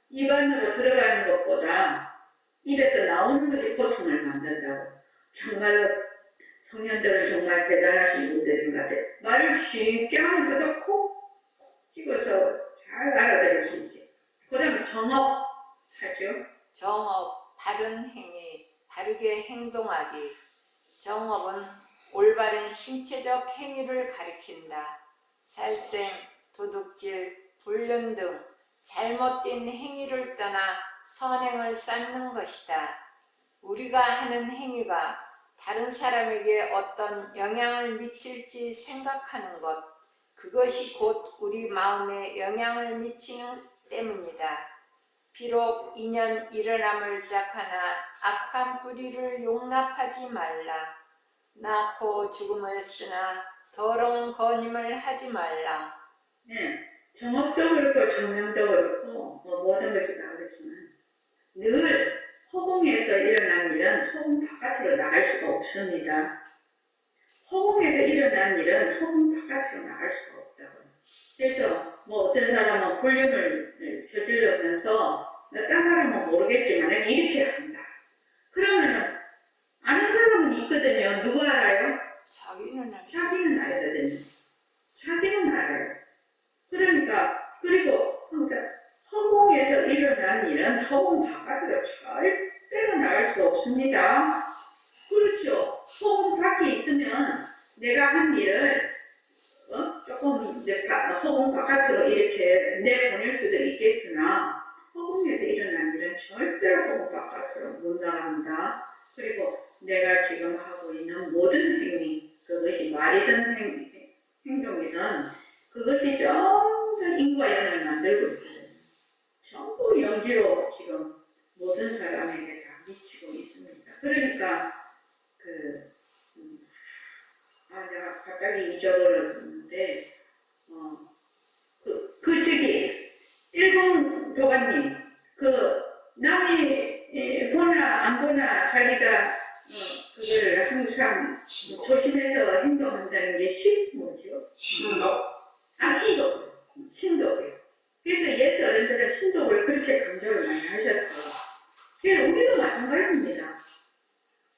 입안으로 들어가는 것보다 입에서 나오는 것이 고통을 만든다고. 정말로 성년들은 정말 대단하신 분들인 것 같아요. 말을 쉽게 하면서도 콕 찍어서 잘 알아들을 수 있게. 그 다음에 정업하죠. 정업, 바른 행위, 바르게 행동하기. 정업은 올바른 신체적 행위를 가리킨다. 살생, 도둑질, 불륜 등 잘못된 행위를 떠나 선행을 쌓는 것이다. 우리가 하는 행위가 다른 사람에게 어떤 영향을 미칠지 생각하는 것, 그것이 곧 우리 마음에 영향을 미치는 때문이다. 비록 인연 일어남을 짝하나 악한 뿌리를 용납하지 말라. 낳고 죽음을 쓰나 더러운 거님을 하지 말라. 네, 정업도 그렇고 정명도 그렇고 모든 것이 다 그렇지만 늘 허공에서 일어난 일은 허공 바깥으로 나갈 수가 없습니다. 허공에서 일어난 일은 허공 바깥으로 나갈 수가 없다고요. 그래서 어떤 사람은 불륜을 저질러면서 딴 사람은 모르겠지만 이렇게 한다. 그러면은 아는 사람은 있거든요. 누가 알아요? 자기는 알죠. 자기는 알거든요. 자기는 알아요. 그러니까 그리고 항상 허공에서 일어난 일은 허공 바깥으로 절대로 나갈 수 없습니다. 그렇죠. 허공 밖에 있으면 내가 한 일을 조금 이제 허공 바깥으로 이렇게 내보낼 수도 있겠으나 허공에서 일어난 일은 절대로 허공 바깥으로 못 나갑니다. 그리고 내가 지금 하고 있는 모든 행위, 그것이 말이든 행동이든 그것이 전부 인과 연을 만들고 있거든요. 전부 연기로 지금 모든 사람에게 다 미치고 있습니다. 그러니까 내가 갑자기 잊어버렸는데 저기 일본 교관님 남이 보나 안 보나 자기가 그걸 항상 조심해서 행동한다는 게 뭐죠? 신덕? 신독이요. 그래서 옛 어른들은 신독을 그렇게 강조를 많이 하셨어요. 그래서 우리도 마찬가지입니다.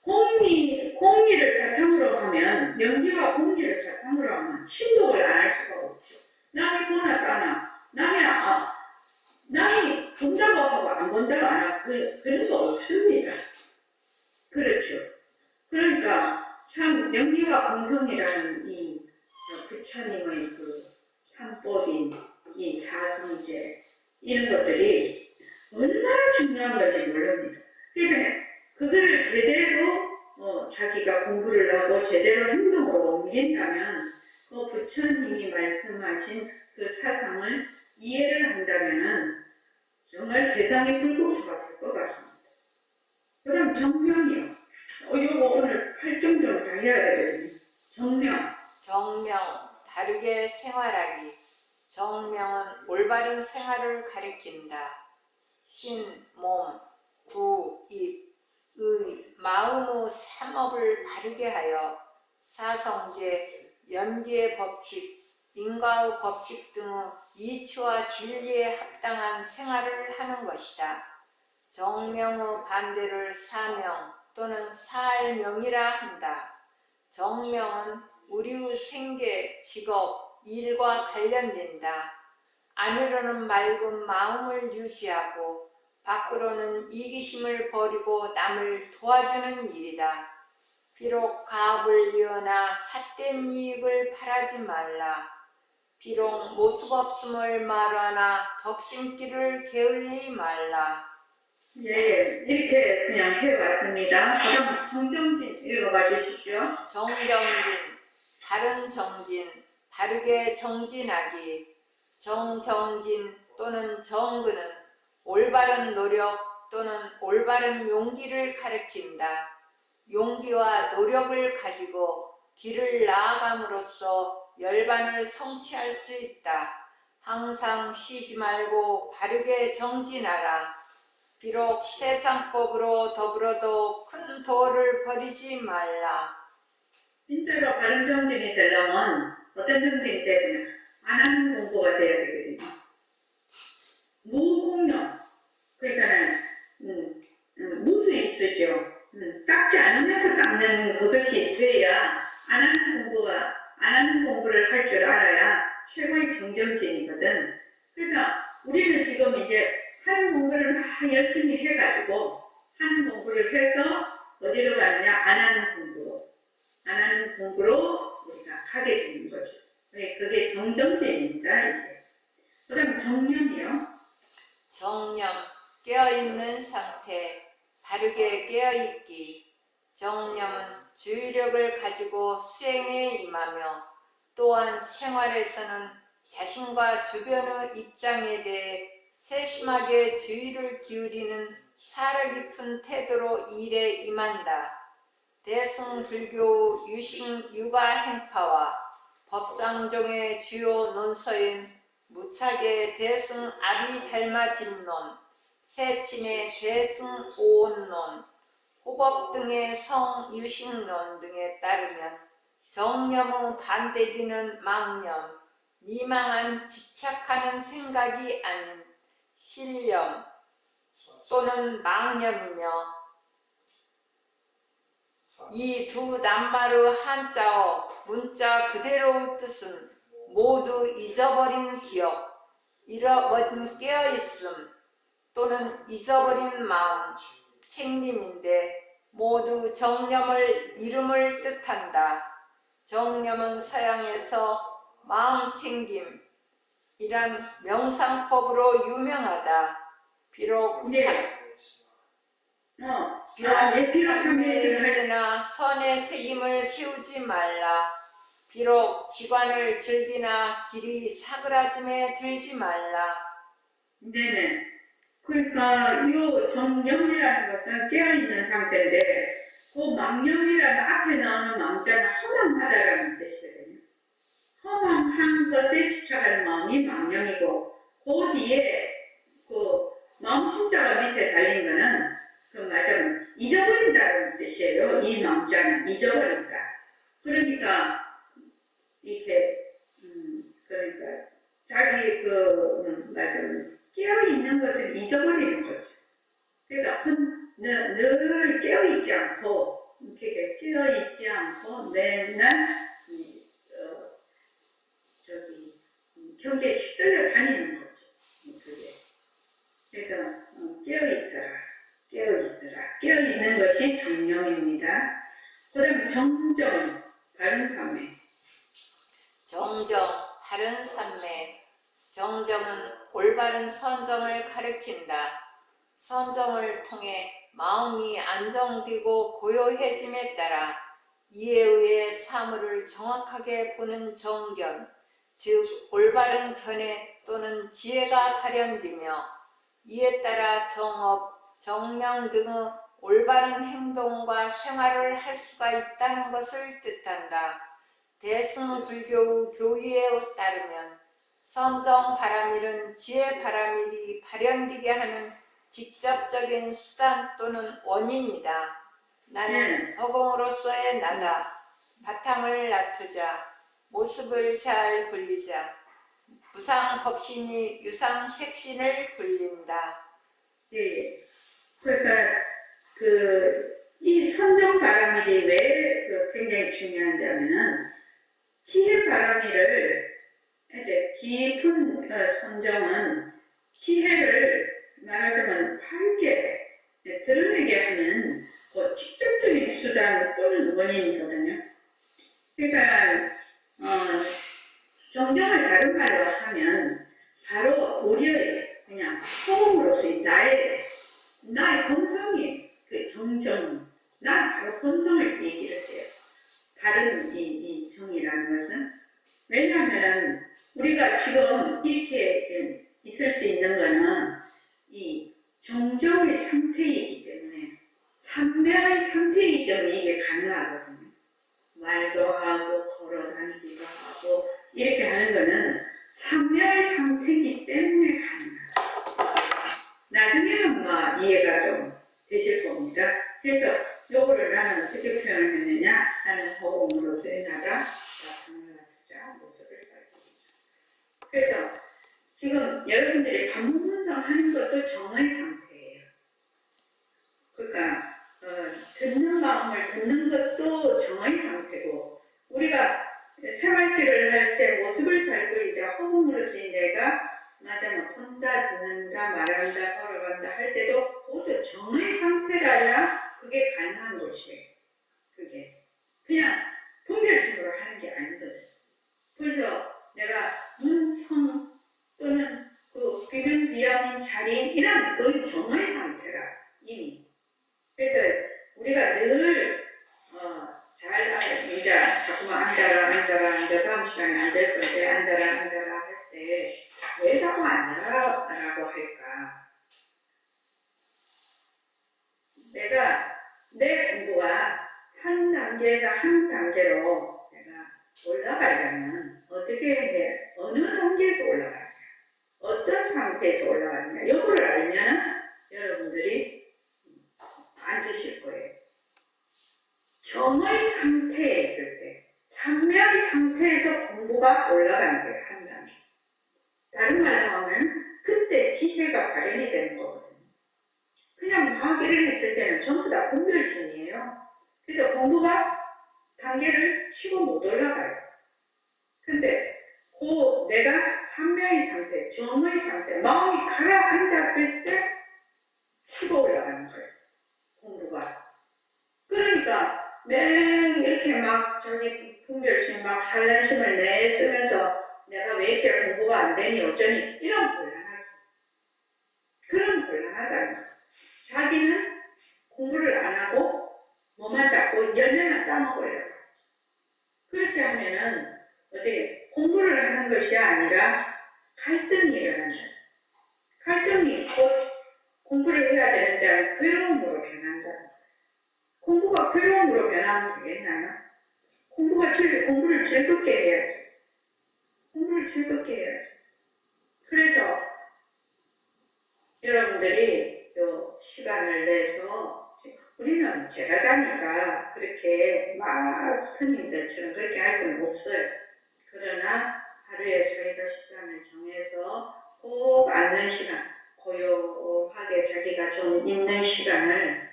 공리를 바탕으로 하면, 연기와 공리를 바탕으로 하면 신독을 안 할 수가 없죠. 남이 보나 까나 남이 본다고 하고 안 본다고 안 하고 그런 거 없습니다. 그렇죠. 그러니까 참 명리와 공성이라는 이 부처님의 그 삼법인 이 사성제 이런 것들이 얼마나 중요한 건지 모릅니다. 그러니까 그거를 제대로 자기가 공부를 하고 제대로 행동으로 옮긴다면 그 부처님이 말씀하신 그 사상을 이해를 한다면 정말 세상의 불국토가 될 것 같습니다. 그 다음 정명이요. 요거 오늘 8점 다 해야 되거든요. 정명. 정명, 바르게 생활하기. 정명은 올바른 생활을 가리킨다. 신, 몸, 구, 입, 의, 마음의 삼업을 바르게 하여 사성제, 연기의 법칙, 인과의 법칙 등의 이치와 진리에 합당한 생활을 하는 것이다. 정명의 반대를 사명 또는 살명이라 한다. 정명은 우리의 생계, 직업, 일과 관련된다. 안으로는 맑은 마음을 유지하고 밖으로는 이기심을 버리고 남을 도와주는 일이다. 비록 가업을 이어나 삿된 이익을 바라지 말라. 비록 모습 없음을 말하나 덕심기를 게을리 말라. 예, 이렇게 그냥 해왔습니다. 그럼 정정진 읽어봐 주십시오. 정정진, 바른 정진, 바르게 정진하기. 정정진 또는 정근은 올바른 노력 또는 올바른 용기를 가리킨다. 용기와 노력을 가지고 길을 나아감으로써 열반을 성취할 수 있다. 항상 쉬지 말고 바르게 정진하라. 비록 세상법으로 더불어도 큰 도를 버리지 말라. 진짜로 바른 정진이 되려면 어떤 정진이 되냐? 안 하는 공부가 돼야 되거든요. 무공명. 그러니까는 무수히 쓰죠. 깎지 않으면서 깎는 그것이 돼야 안 하는 공부를 할 줄 알아야 최고의 정정진이거든. 그래서 우리는 지금 이제 하는 공부를 막 열심히 해가지고 하는 공부를 해서 어디로 가느냐? 안 하는 공부로 우리가 가게 되는 거죠. 그게 정정진입니다. 이게. 그 다음 정념이요. 정념, 깨어있는 상태, 바르게 깨어있기. 정념은 주의력을 가지고 수행에 임하며 또한 생활에서는 자신과 주변의 입장에 대해 세심하게 주의를 기울이는 사려 깊은 태도로 일에 임한다. 대승불교 유식 육아 행파와 법상종의 주요 논서인 무착의 대승 아비달마진론, 세친의 대승 오온론, 호법 등의 성유식론 등에 따르면 정념의 반대되는 망념, 미망한 집착하는 생각이 아닌 신념 또는 망념이며 이 두 낱말의 한자어 문자 그대로의 뜻은 모두 잊어버린 기억, 잃어버린 깨어있음 또는 잊어버린 마음, 책임인데 모두 정념을 이름을 뜻한다. 정념은 서양에서 마음챙김 이란 명상법으로 유명하다. 비록 삶에 있으나 선의 책임을 세우지 말라. 비록 직관을 즐기나 길이 사그라짐에 들지 말라. 네네. 그러니까 이 정념이라는 것은 깨어있는 상태인데 그 망념이라는 앞에 나오는 망자는 허망하다라는 뜻이거든요. 허망한 것에 집착하는 마음이 망념이고 그 뒤에 그 마음 심자가 밑에 달린 거는 그 말하자면 잊어버린다는 뜻이에요. 이 망자는 잊어버린다. 그러니까 이렇게 그러니까 자기 말하자면 깨어있는 것을 잊어버리는 거죠. 그러니까 늘 깨어있지 않고 이렇게 깨어있지 않고 맨날 경계에 휩쓸려 다니는 거죠. 정령입니다. 그다음 정정, 바른 판매. 정정, 바른 삼매. 정정은 올바른 선정을 가리킨다. 선정을 통해 마음이 안정되고 고요해짐에 따라 이에 의해 사물을 정확하게 보는 정견, 즉 올바른 견해 또는 지혜가 발현되며 이에 따라 정업, 정명 등의 올바른 행동과 생활을 할 수가 있다는 것을 뜻한다. 대승불교의 교의에 따르면 선정 바라밀은 지혜 바라밀이 발현되게 하는 직접적인 수단 또는 원인이다. 나는 허공으로서의 나다. 바탕을 놔두자. 모습을 잘 굴리자. 무상법신이 유상색신을 굴린다. 예. 그러니까 이 선정 바라밀이 왜 굉장히 중요한냐면은 지혜 바라밀을 이제 깊은 선정은 지혜를 말하자면 밝게 드러내게 하는 직접적인 수단 또는 원인이거든요. 그러니까 정정을 다른 말로 하면 바로 우리의 그냥 호흡으로서의 나의 본성이 그 정정, 나 바로 본성을 얘기를 해요. 바른 이 정이라는 것은 왜냐하면 우리가 지금 이렇게 있을 수 있는 거는 이 정정의 상태이기 때문에 삼매의 상태이기 때문에 이게 가능하거든요. 말도 하고 걸어 다니기도 하고 이렇게 하는 거는 삼매의 상태이기 때문에 가능하다. 나중에는 이해가 좀 되실 겁니다. 그래서 요거를 나는 어떻게 표현을 했느냐? 나는 허공으로서의 나다. 바탕을 놔두자. 모습을 잘 보이자. 그래서 지금 여러분들이 반복문성 하는 것도 정의 상태예요. 그러니까 듣는 마음을 듣는 것도 정의 상태고 우리가 생활길을 할 때 모습을 잘 보이자 허공으로서의 내가 맞아 본다, 듣는다, 말한다, 걸어간다 할 때도 모두 정의 상태라야 그게 가능한 것이에요. 그게 그냥 분별심으로 하는 게 아니거든. 그래서 내가 문성 또는 그 비명비양인 자리인 이런 그 정의 상태라 이미. 그래서 우리가 늘 잘 이제 자꾸만 앉아라 다음 시간에 앉을 건데 앉아라 할 때 왜 자꾸 앉아라라고 할까? 내가 내 공부가 한 단계에서 한 단계로 내가 올라가려면 어떻게 해? 어느 단계에서 올라가냐? 어떤 상태에서 올라가느냐? 이거를 알면 여러분들이 앉으실 거예요. 정의 상태에 있을 때, 삼매의 상태에서 공부가 올라가는 거예요. 한 단계. 다른 말로 하면 그때 지혜가 발현이 되는 거거든요. 그냥 막 일어났을 때는 전부 다 분별심이에요. 그래서 공부가 단계를 치고 못 올라가요. 근데 내가 삼매의 상태, 정의 상태, 마음이 가라앉았을 때 치고 올라가는 거예요. 공부가. 그러니까 매일 이렇게 막 자기 분별심, 막 살란심을 내쓰면서 내가 왜 이렇게 공부가 안 되니 어쩌니 이런 곤란하죠. 그런 곤란하다는 거예요. 자기는 공부를 안 하고 뭐만 잡고 연연한 따먹어요. 그렇게 하면은 어떻게 공부를 하는 것이 아니라 갈등이 일어난다. 갈등이 곧 공부를 해야 되는데 괴로움으로 변한다. 공부가 괴로움으로 변하면 되겠나요? 공부를 즐겁게 해야지. 공부를 즐겁게 해야지. 그래서 여러분들이 요 시간을 내서 우리는 제가자니까 그렇게 막 스님들처럼 그렇게 할 수는 없어요. 그러나 하루에 자기가 시간을 정해서 꼭 앉는 시간, 고요하게 자기가 좀 있는 시간을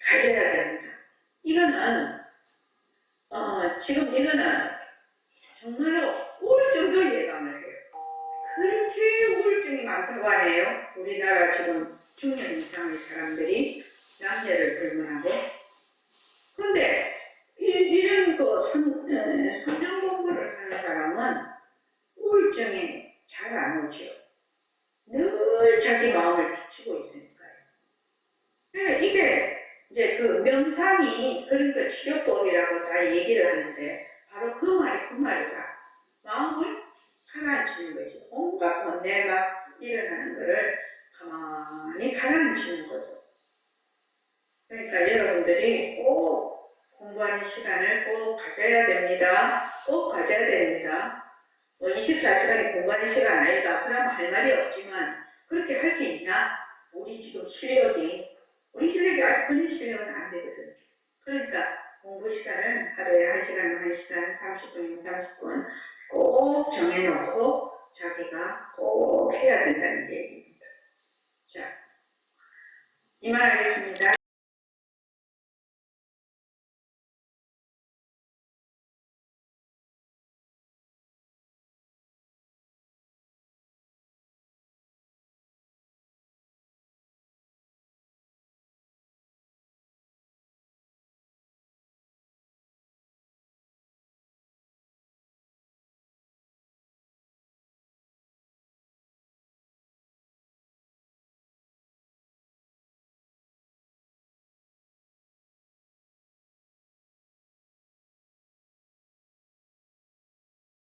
가져야 됩니다. 이거는 지금 이거는 정말로 우울증도 예방을 해요. 그렇게 우울증이 많다고 하네요. 우리나라 지금 중년 이상의 사람들이 남녀를 불문하고 자기 마음을 비추고 있으니까요. 이게 이제 그 명상이 그러니까 치료법이라고 다 얘기를 하는데 바로 그 말이다. 마음을 가라앉히는 거지. 온갖 번뇌 막 일어나는 거를 가만히 가라앉히는 거죠. 그러니까 여러분들이 꼭 공부하는 시간을 꼭 가져야 됩니다. 꼭 가져야 됩니다. 뭐 24시간이 공부하는 시간 아니다. 그러면 할 말이 없지만 그렇게 할 수 있나? 우리 지금 실력이 아직 그런 실력은 안 되거든. 그러니까 공부 시간은 하루에 1시간, 1시간, 30분이면 30분 꼭 정해놓고 자기가 꼭 해야 된다는 얘기입니다. 자, 이만 하겠습니다.